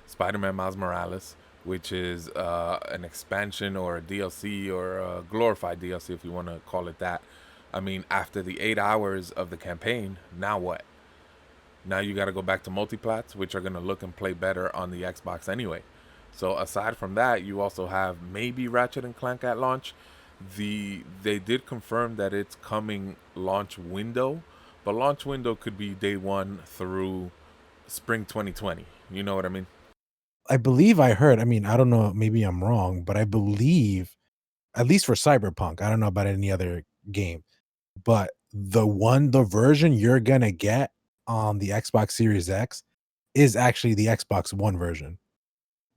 Spider-Man Miles Morales, which is an expansion or a DLC or a glorified DLC, if you want to call it that. I mean, after the 8 hours of the campaign, now what? Now you got to go back to multiplats, which are going to look and play better on the Xbox anyway. So aside from that, you also have maybe Ratchet and Clank at launch. They did confirm that it's coming launch window, but launch window could be day 1 through spring 2020. You know what I mean? I believe I heard. I mean, I don't know. Maybe I'm wrong, but I believe, at least for Cyberpunk, I don't know about any other game, but the version you're gonna get on the Xbox Series X is actually the Xbox One version.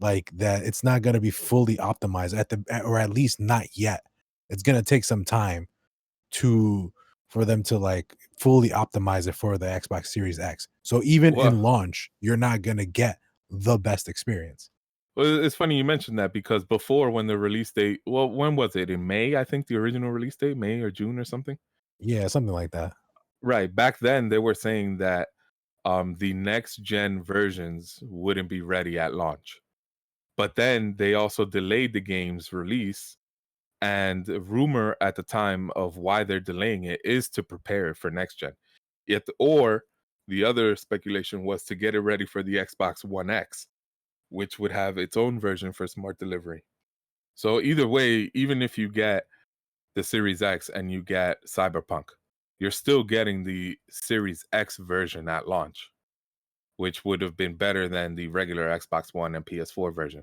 Like that, it's not gonna be fully optimized or at least not yet. It's gonna take some time for them to like fully optimize it for the Xbox Series X. So even Well, in launch, you're not gonna get the best experience. well, it's funny you mentioned that, because before, when the release date, well, when was it? In May, I think the original release date, May or June or something. Yeah, something like that. Right. Back then, they were saying that the next gen versions wouldn't be ready at launch. But then they also delayed the game's release. And the rumor at the time of why they're delaying it is to prepare it for next gen. Or the other speculation was to get it ready for the Xbox One X, which would have its own version for smart delivery. So either way, even if you get the Series X and you get Cyberpunk, you're still getting the Series X version at launch, which would have been better than the regular Xbox One and PS4 version.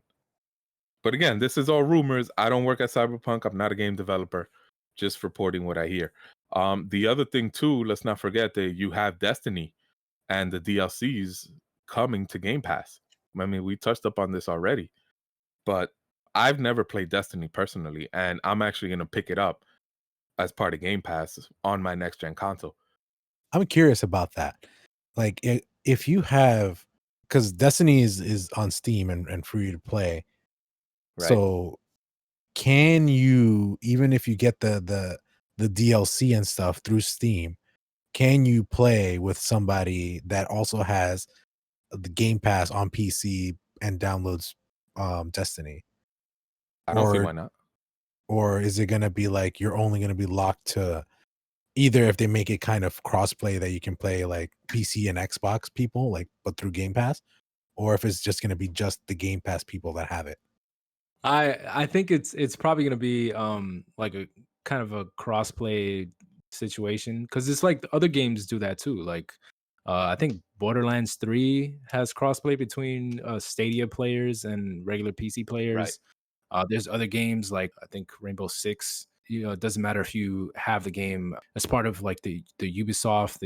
But again, this is all rumors. I don't work at Cyberpunk. I'm not a game developer, just reporting what I hear. The other thing too, let's not forget that you have Destiny and the DLCs coming to Game Pass. I mean, we touched up on this already, but I've never played Destiny personally, and I'm actually going to pick it up as part of Game Pass on my next gen console. I'm curious about that. Like if you have, because Destiny is on Steam and free to play. Right. So can you, even if you get the DLC and stuff through Steam, can you play with somebody that also has the Game Pass on PC and downloads Destiny? I don't see why not. Or is it gonna be like you're only gonna be locked to either, if they make it kind of crossplay that you can play like PC and Xbox people, like, but through Game Pass, or if it's just gonna be just the Game Pass people that have it? I think it's probably gonna be like a kind of a crossplay situation, because it's like the other games do that too. Like I think Borderlands 3 has crossplay between Stadia players and regular PC players. There's other games like I think Rainbow Six. You know, it doesn't matter if you have the game as part of like the Ubisoft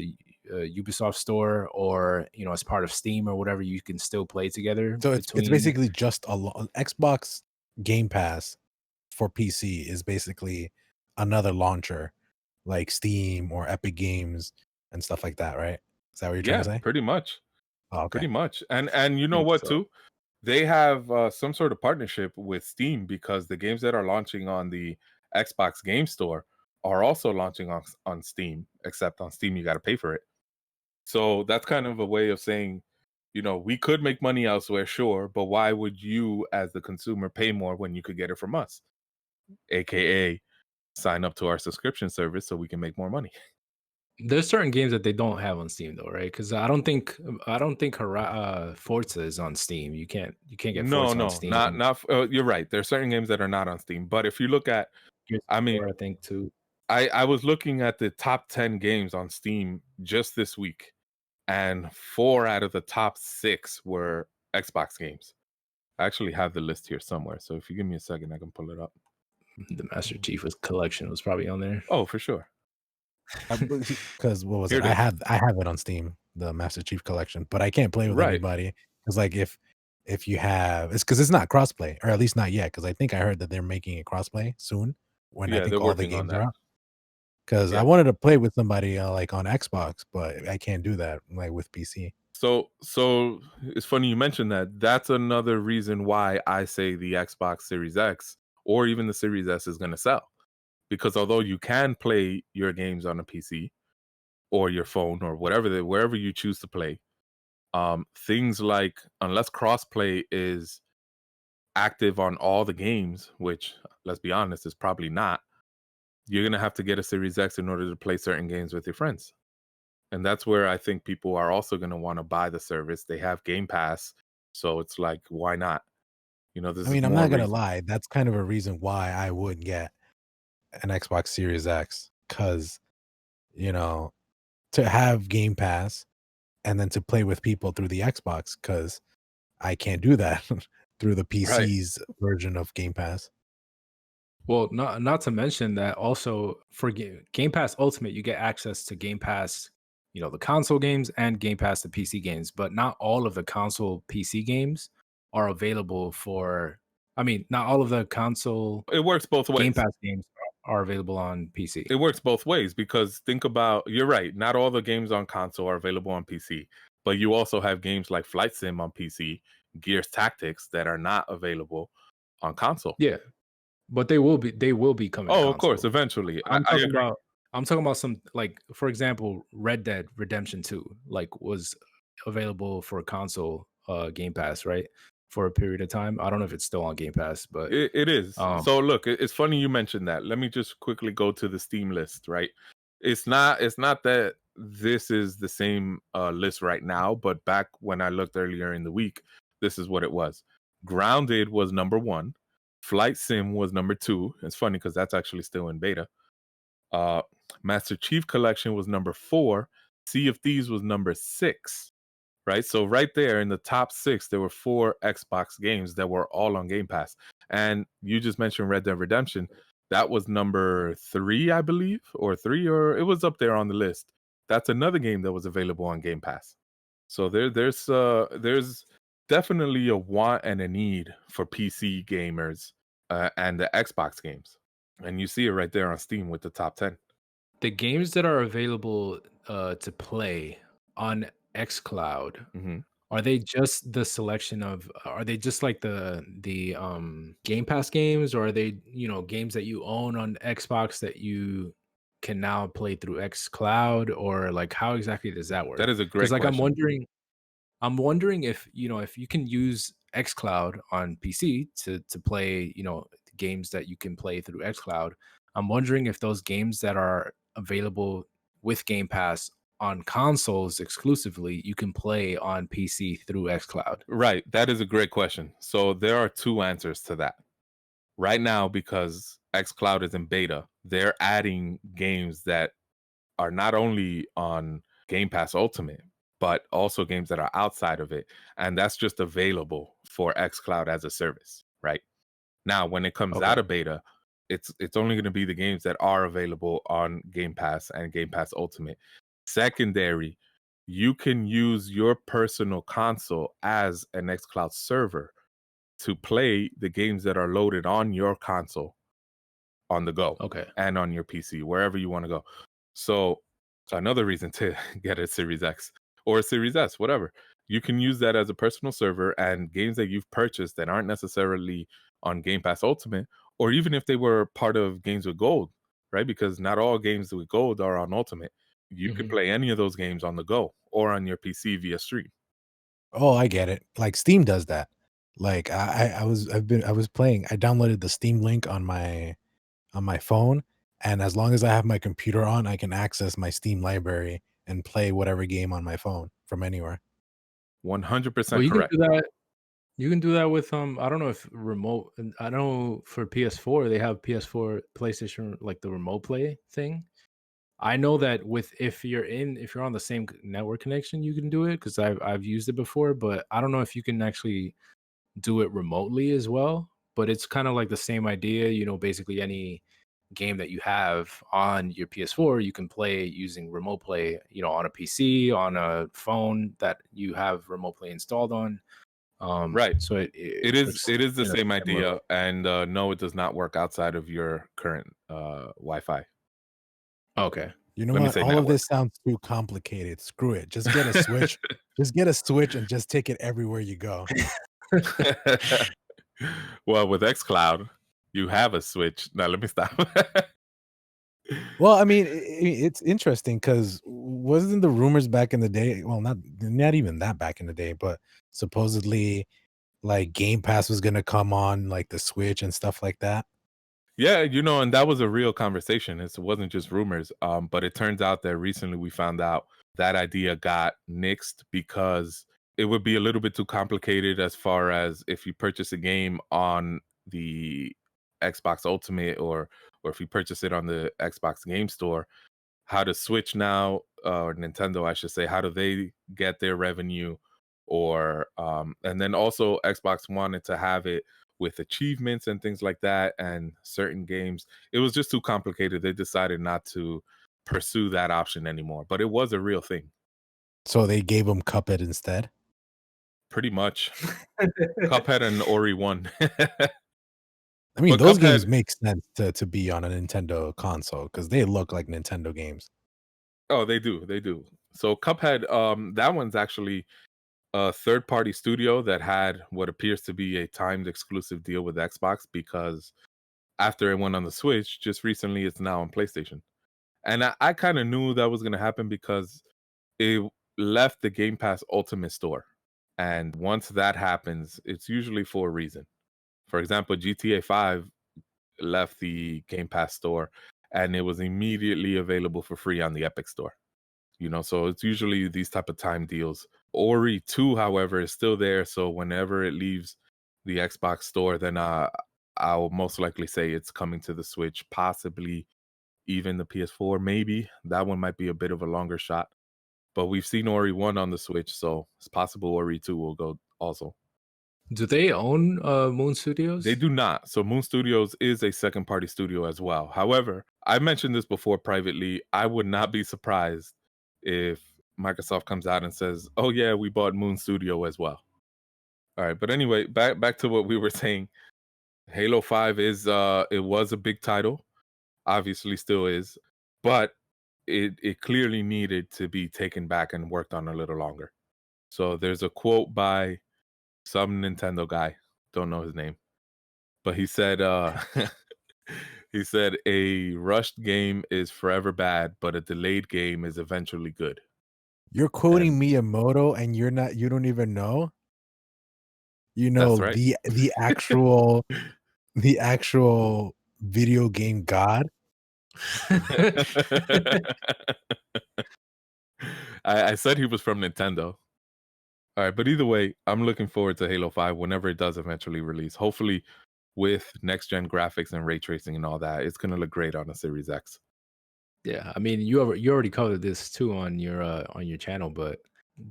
store, or you know, as part of Steam or whatever. You can still play together. So it's basically just Xbox Game Pass for PC is basically another launcher like Steam or Epic Games and stuff like that, right? Is that what you're trying to say? Pretty much. Oh, okay. Pretty much. And you know what too? They have some sort of partnership with Steam, because the games that are launching on the Xbox Game Store are also launching on Steam, except on Steam you got to pay for it. So that's kind of a way of saying, you know, we could make money elsewhere, sure, but why would you as the consumer pay more when you could get it from us? AKA sign up to our subscription service so we can make more money. There's certain games that they don't have on Steam though, right? Because I don't think Forza is on Steam. You can't get Forza on Steam. Not. You're right. There's certain games that are not on Steam, but if you look at, Gears I of mean, War, I think too. I was looking at the top 10 games on Steam just this week, and 4 out of the top 6 were Xbox games. I actually have the list here somewhere, so if you give me a second, I can pull it up. The Master Chief collection was probably on there. Oh, for sure. Because what was Here it? it I is. have it on Steam, the Master Chief collection, but I can't play with Right. anybody because like if you have it's because it's not crossplay, or at least not yet. Because I think I heard that they're making it crossplay soon when I Yeah, think they're all the working on games are that. out. Because I Yeah. wanted to play with somebody like on Xbox, but I can't do that like with PC. So it's funny you mentioned that. That's another reason why I say the Xbox Series X or even the Series S is going to sell. Because although you can play your games on a PC or your phone or wherever you choose to play, things like, unless crossplay is active on all the games, which let's be honest is probably not, you're going to have to get a Series X in order to play certain games with your friends. And that's where I think people are also going to want to buy the service. They have Game Pass, so it's like, why not? You know, this I is mean, I'm more not gonna reason. lie, that's kind of a reason why I would get an Xbox Series X, because to have Game Pass and then to play with people through the Xbox, because I can't do that through the Right. PC's version of Game Pass. Well, not to mention that also for Game Pass Ultimate, you get access to Game Pass, the console games and Game Pass the PC games, but not all of the console PC games are available for. I mean, not all of the console It works both Game ways. Pass games are available on PC. It works both ways because think about, you're right, not all the games on console are available on PC, but you also have games like Flight Sim on PC, Gears Tactics that are not available on console. Yeah, but they will be. They will be coming. Oh, to of course, console. eventually. I'm I talking agree. about. I'm talking about some, like, for example, Red Dead Redemption 2 was available for console Game Pass, right? For a period of time. I don't know if it's still on Game Pass, but It is. So look, it's funny you mentioned that. Let me just quickly go to the Steam list, right? It's not that this is the same list right now, but back when I looked earlier in the week, this is what it was. Grounded was number 1. Flight Sim was number 2. It's funny because that's actually still in beta. Master Chief Collection was number 4. Sea of Thieves was number 6. Right, so right there in the top 6, there were 4 Xbox games that were all on Game Pass. And you just mentioned Red Dead Redemption. That was number 3, I believe, or it was up there on the list. That's another game that was available on Game Pass. So there's definitely a want and a need for PC gamers and the Xbox games. And you see it right there on Steam with the top 10. the games that are available to play on xCloud, Mm-hmm. are they just the selection of? Are they just like the Game Pass games, or are they games that you own on Xbox that you can now play through xCloud, or like how exactly does that work? That is a Because great like question. I'm wondering if if you can use xCloud on PC to play games that you can play through xCloud. I'm wondering if those games that are available with Game Pass on consoles exclusively, you can play on PC through xCloud. Right. That is a great question. So there are 2 answers to that. Right now, because xCloud is in beta, they're adding games that are not only on Game Pass Ultimate, but also games that are outside of it. And that's just available for xCloud as a service, right? Now, when it comes Okay. out of beta, it's only going to be the games that are available on Game Pass and Game Pass Ultimate. Secondary, you can use your personal console as an xCloud server to play the games that are loaded on your console on the go Okay. and on your PC, wherever you want to go. So another reason to get a Series X or a Series S, whatever. You can use that as a personal server, and games that you've purchased that aren't necessarily on Game Pass Ultimate, or even if they were part of games with gold, right? Because not all games with gold are on Ultimate. You can Mhm. play any of those games on the go or on your PC via stream. Oh, I get it. Like Steam does that. Like I was playing. I downloaded the Steam link on my phone, and as long as I have my computer on, I can access my Steam library and play whatever game on my phone from anywhere. 100% Well, you can correct. do that. You can do that with I don't know if remote. I know for PS4 they have PS4 PlayStation like the remote play thing. I know that with if you're on the same network connection, you can do it because I've used it before, but I don't know if you can actually do it remotely as well. But it's kind of like the same idea, basically any game that you have on your PS4, you can play using remote play, on a PC, on a phone that you have remote play installed on. Right. So It is it's it is the same similar. idea, and no, it does not work outside of your current Wi-Fi. Okay. You know Let me what? say All of network. this sounds too complicated. Screw it. Just get a Switch. Just get a Switch and just take it everywhere you go. Well, with xCloud, you have a Switch. Now let me stop. Well, I mean, it's interesting because wasn't the rumors back in the day? Well, not even that back in the day, but supposedly like Game Pass was gonna come on like the Switch and stuff like that. Yeah, and that was a real conversation. It wasn't just rumors. But it turns out that recently we found out that idea got nixed because it would be a little bit too complicated as far as if you purchase a game on the Xbox Ultimate or if you purchase it on the Xbox Game Store, how to Switch now, or Nintendo, I should say, how do they get their revenue? Or and then also Xbox wanted to have it with achievements and things like that, and certain games. It was just too complicated. They decided not to pursue that option anymore. But it was a real thing, So they gave them Cuphead instead. pretty much. Cuphead and Ori 1. I mean, But those Cuphead, games make sense to be on a Nintendo console because they look like Nintendo games. oh, they do, they do. So Cuphead, that one's actually a third-party studio that had what appears to be a timed exclusive deal with Xbox, because after it went on the Switch, just recently it's now on PlayStation. And I kind of knew that was going to happen because it left the Game Pass Ultimate store. And once that happens, it's usually for a reason. For example, GTA 5 left the Game Pass store and it was immediately available for free on the Epic store. So it's usually these type of time deals. Ori 2, however, is still there. So whenever it leaves the Xbox store, then I'll most likely say it's coming to the Switch, possibly even the PS4, maybe. That one might be a bit of a longer shot. But we've seen Ori 1 on the Switch, so it's possible Ori 2 will go also. Do they own Moon They Studios? do not. So Moon Studios is a second party studio as well. However, I mentioned this before privately. I would not be surprised if Microsoft comes out and says, "Oh yeah, we bought Moon Studio as well." All right, but anyway, back to what we were saying. Halo 5 is it was a big title, obviously still is, but it clearly needed to be taken back and worked on a little longer. So there's a quote by some Nintendo guy, don't know his name, but he said he said a rushed game is forever bad, but a delayed game is eventually good. You're quoting And Miyamoto, and you don't even know. You that's know right. the actual video game god. I said he was from Nintendo. All right, but either way, I'm looking forward to Halo 5 whenever it does eventually release. Hopefully, with next gen graphics and ray tracing and all that, it's gonna look great on a Series X. Yeah, I mean, you already covered this too on your channel, but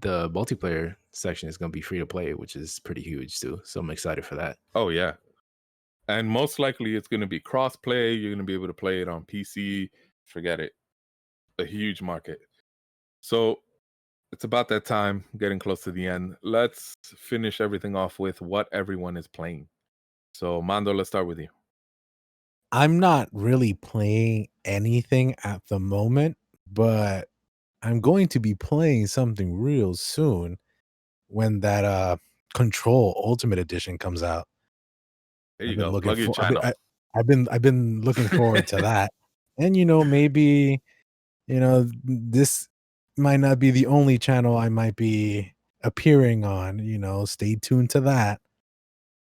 the multiplayer section is going to be free to play, which is pretty huge too. So I'm excited for that. Oh yeah, and most likely it's gonna be cross play. You're gonna be able to play it on PC. Forget it, a huge market. So it's about that time, getting close to the end. Let's finish everything off with what everyone is playing. So Mando, let's start with you. I'm not really playing anything at the moment, but I'm going to be playing something real soon when that Control Ultimate Edition comes out. There I've you been go. looking Plug your for channel. I've been looking forward to that. And maybe, this might not be the only channel I might be appearing on, stay tuned to that.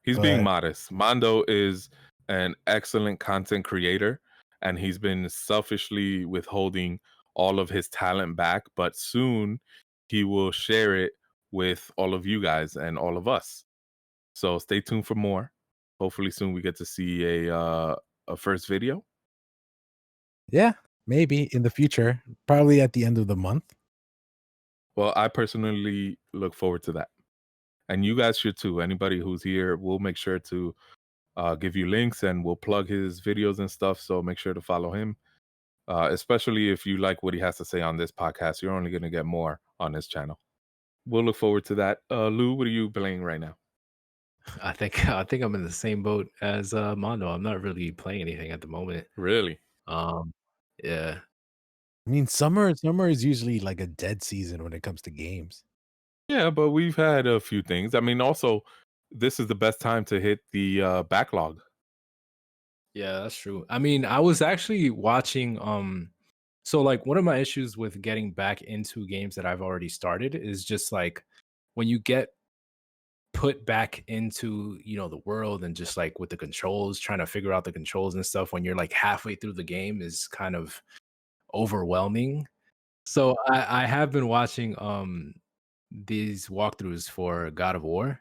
He's being But modest. Mondo is an excellent content creator, and he's been selfishly withholding all of his talent back, but soon he will share it with all of you guys and all of us. So stay tuned for more. Hopefully soon we get to see a first video. Yeah, maybe in the future, probably at the end of the month. Well, I personally look forward to that. And you guys should too. Anybody who's here, we'll make sure to give you links and we'll plug his videos and stuff. So make sure to follow him. Especially if you like what he has to say on this podcast. You're only going to get more on this channel. We'll look forward to that. Lou, what are you playing right now? I think I'm in the same boat as Mondo. I'm not really playing anything at the moment. Really? Yeah. I mean, summer is usually like a dead season when it comes to games. Yeah, but we've had a few things. I mean, also, this is the best time to hit the backlog. Yeah, that's true. I mean, I was actually watching so like one of my issues with getting back into games that I've already started is just like when you get put back into, the world and just like with the controls, trying to figure out the controls and stuff when you're like halfway through the game is kind of overwhelming. So I have been watching these walkthroughs for God of War.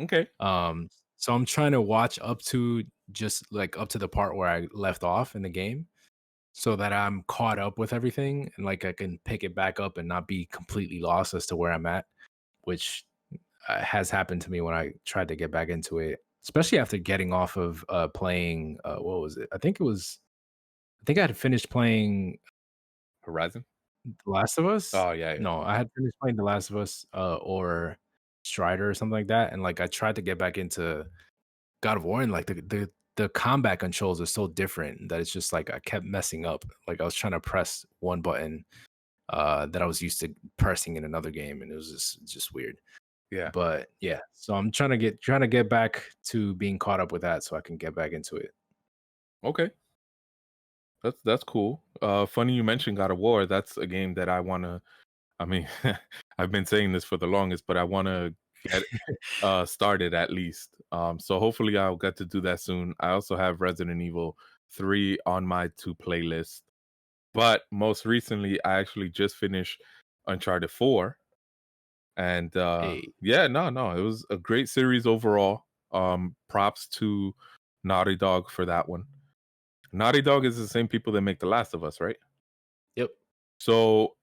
Okay. So I'm trying to watch up to the part where I left off in the game so that I'm caught up with everything and like I can pick it back up and not be completely lost as to where I'm at, which has happened to me when I tried to get back into it, especially after getting off of playing what was it? I think I had finished playing Horizon? The Last of Us. Oh, yeah. No, I had finished playing The Last of Us or Strider or something like that, and like I tried to get back into God of War, and like the combat controls are so different that it's just like I kept messing up. Like I was trying to press one button that I was used to pressing in another game, and it was just weird. Yeah. But yeah, so I'm trying to get back to being caught up with that so I can get back into it. Okay. That's cool. Funny you mentioned God of War. That's a game that I want to. I mean, I've been saying this for the longest, but I want to get started at least. So hopefully I'll get to do that soon. I also have Resident Evil 3 on my to play list. But most recently, I actually just finished Uncharted 4. And Hey. yeah, no, it was a great series overall. Props to Naughty Dog for that one. Naughty Dog is the same people that make The Last of Us, right? Yep. So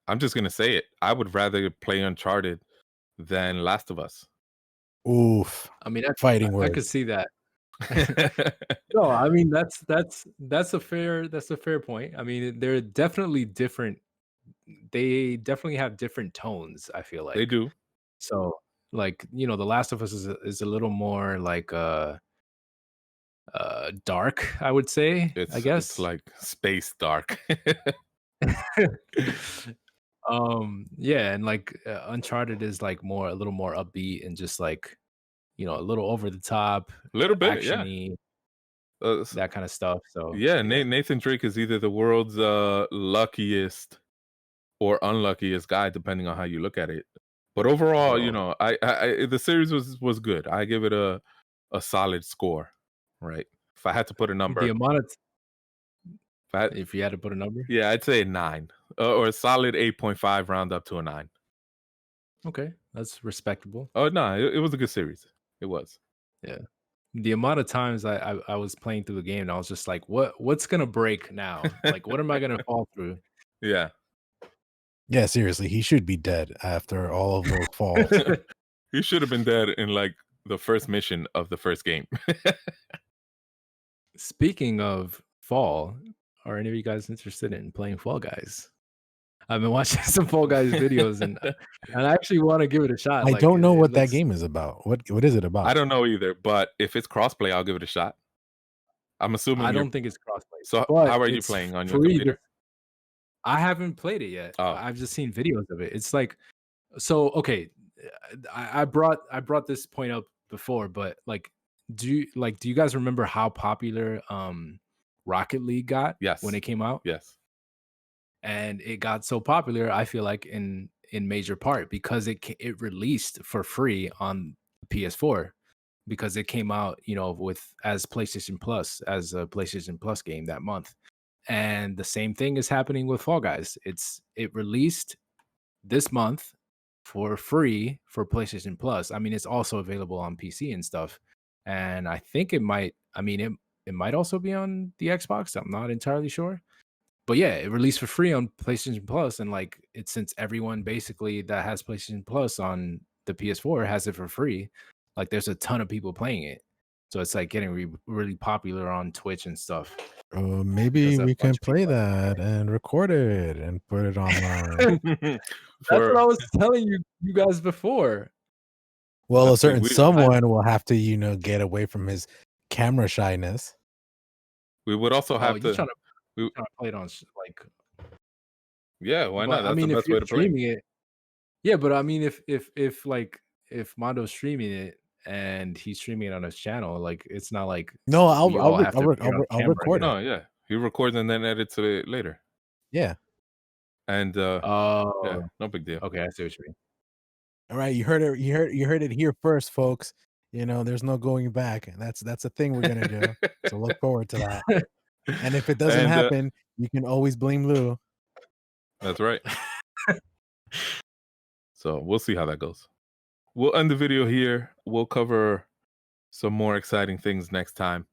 I'm just gonna say it. I would rather play Uncharted than Last of Us. Oof. I mean, Fighting I words. could see that. No, I mean that's a fair point. I mean, they're definitely different. They definitely have different tones, I feel like. They do. So, like, The Last of Us is a little more like dark, I would say. I guess It's like space dark. yeah, and like Uncharted is like a little more upbeat and just like a little over the top, A little bit, actiony, that kind of stuff. So yeah, Nathan Drake is either the world's luckiest or unluckiest guy, depending on how you look at it. But overall, Bro. I the series was good. I give it a solid score, right? If I had to put a number, The amount of if you had to put a number, yeah, I'd say a 9 or a solid 8.5, round up to a 9. okay, that's respectable. Oh no, it was a good series. It was. Yeah. The amount of times I was playing through the game and I was just like, what's gonna break now? Like, what am I gonna fall through? Yeah. Yeah, seriously, he should be dead after all of those falls. He should have been dead in like the first mission of the first game. Speaking of fall, are any of you guys interested in playing Fall Guys? I've been watching some Fall Guys videos and I actually want to give it a shot. I Like, don't know it what that looks- game is about. What is it about? I don't know either, but if it's crossplay, I'll give it a shot. I'm assuming I you're- don't think it's crossplay. So but how are you it's playing on your free computer? to- I haven't played it yet. Oh. I've just seen videos of it. It's like, so okay. I brought this point up before, but like, do you guys remember how popular Rocket League got Yes. when it came out? Yes. And it got so popular, I feel like in major part because it released for free on PS4 because it came out, as PlayStation Plus, as a PlayStation Plus game that month. And the same thing is happening with Fall Guys. It released this month for free for PlayStation Plus. I mean, it's also available on PC and stuff. And I think it might, I mean, it might also be on the Xbox. I'm not entirely sure. But yeah, it released for free on PlayStation Plus, and like it's since everyone basically that has PlayStation Plus on the PS4 has it for free. Like there's a ton of people playing it, so it's like getting really popular on Twitch and stuff. Maybe Because a we can bunch of play people are that and record it and put it online. That's what I was telling you guys before. Well, I a think certain we- someone will have to, get away from his camera shyness. We would also Oh, have you to. trying to play it on like? Yeah, why But not? That's I mean, the if best way you're to play. streaming it, yeah. But I mean, if Mondo's streaming it and he's streaming it on his channel, like it's not like No, we all have to appear on I'll camera record it. No, yeah, he records and then edits it later, Yeah. and Oh, yeah, no big deal. okay, I see what you mean. All right, you heard it. You heard it here first, folks. There's no going back. That's a thing we're gonna do. So look forward to that. And if it doesn't And, happen, you can always blame Lou. That's right. So we'll see how that goes. We'll end the video here. We'll cover some more exciting things next time.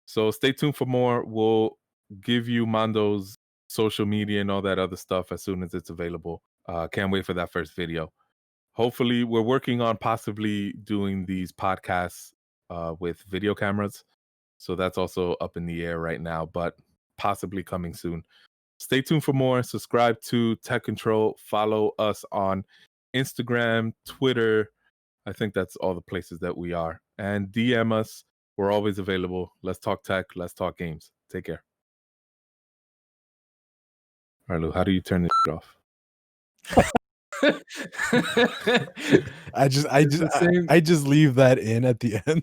So stay tuned for more. We'll give you Mondo's social media and all that other stuff as soon as it's available. Can't wait for that first video. Hopefully, we're working on possibly doing these podcasts with video cameras. So that's also up in the air right now, but possibly coming soon. Stay tuned for more. Subscribe to Tech Control. Follow us on Instagram, Twitter. I think that's all the places that we are. And DM us. We're always available. Let's talk tech. Let's talk games. Take care. All right, Lou, how do you turn this off? I just leave that in at the end.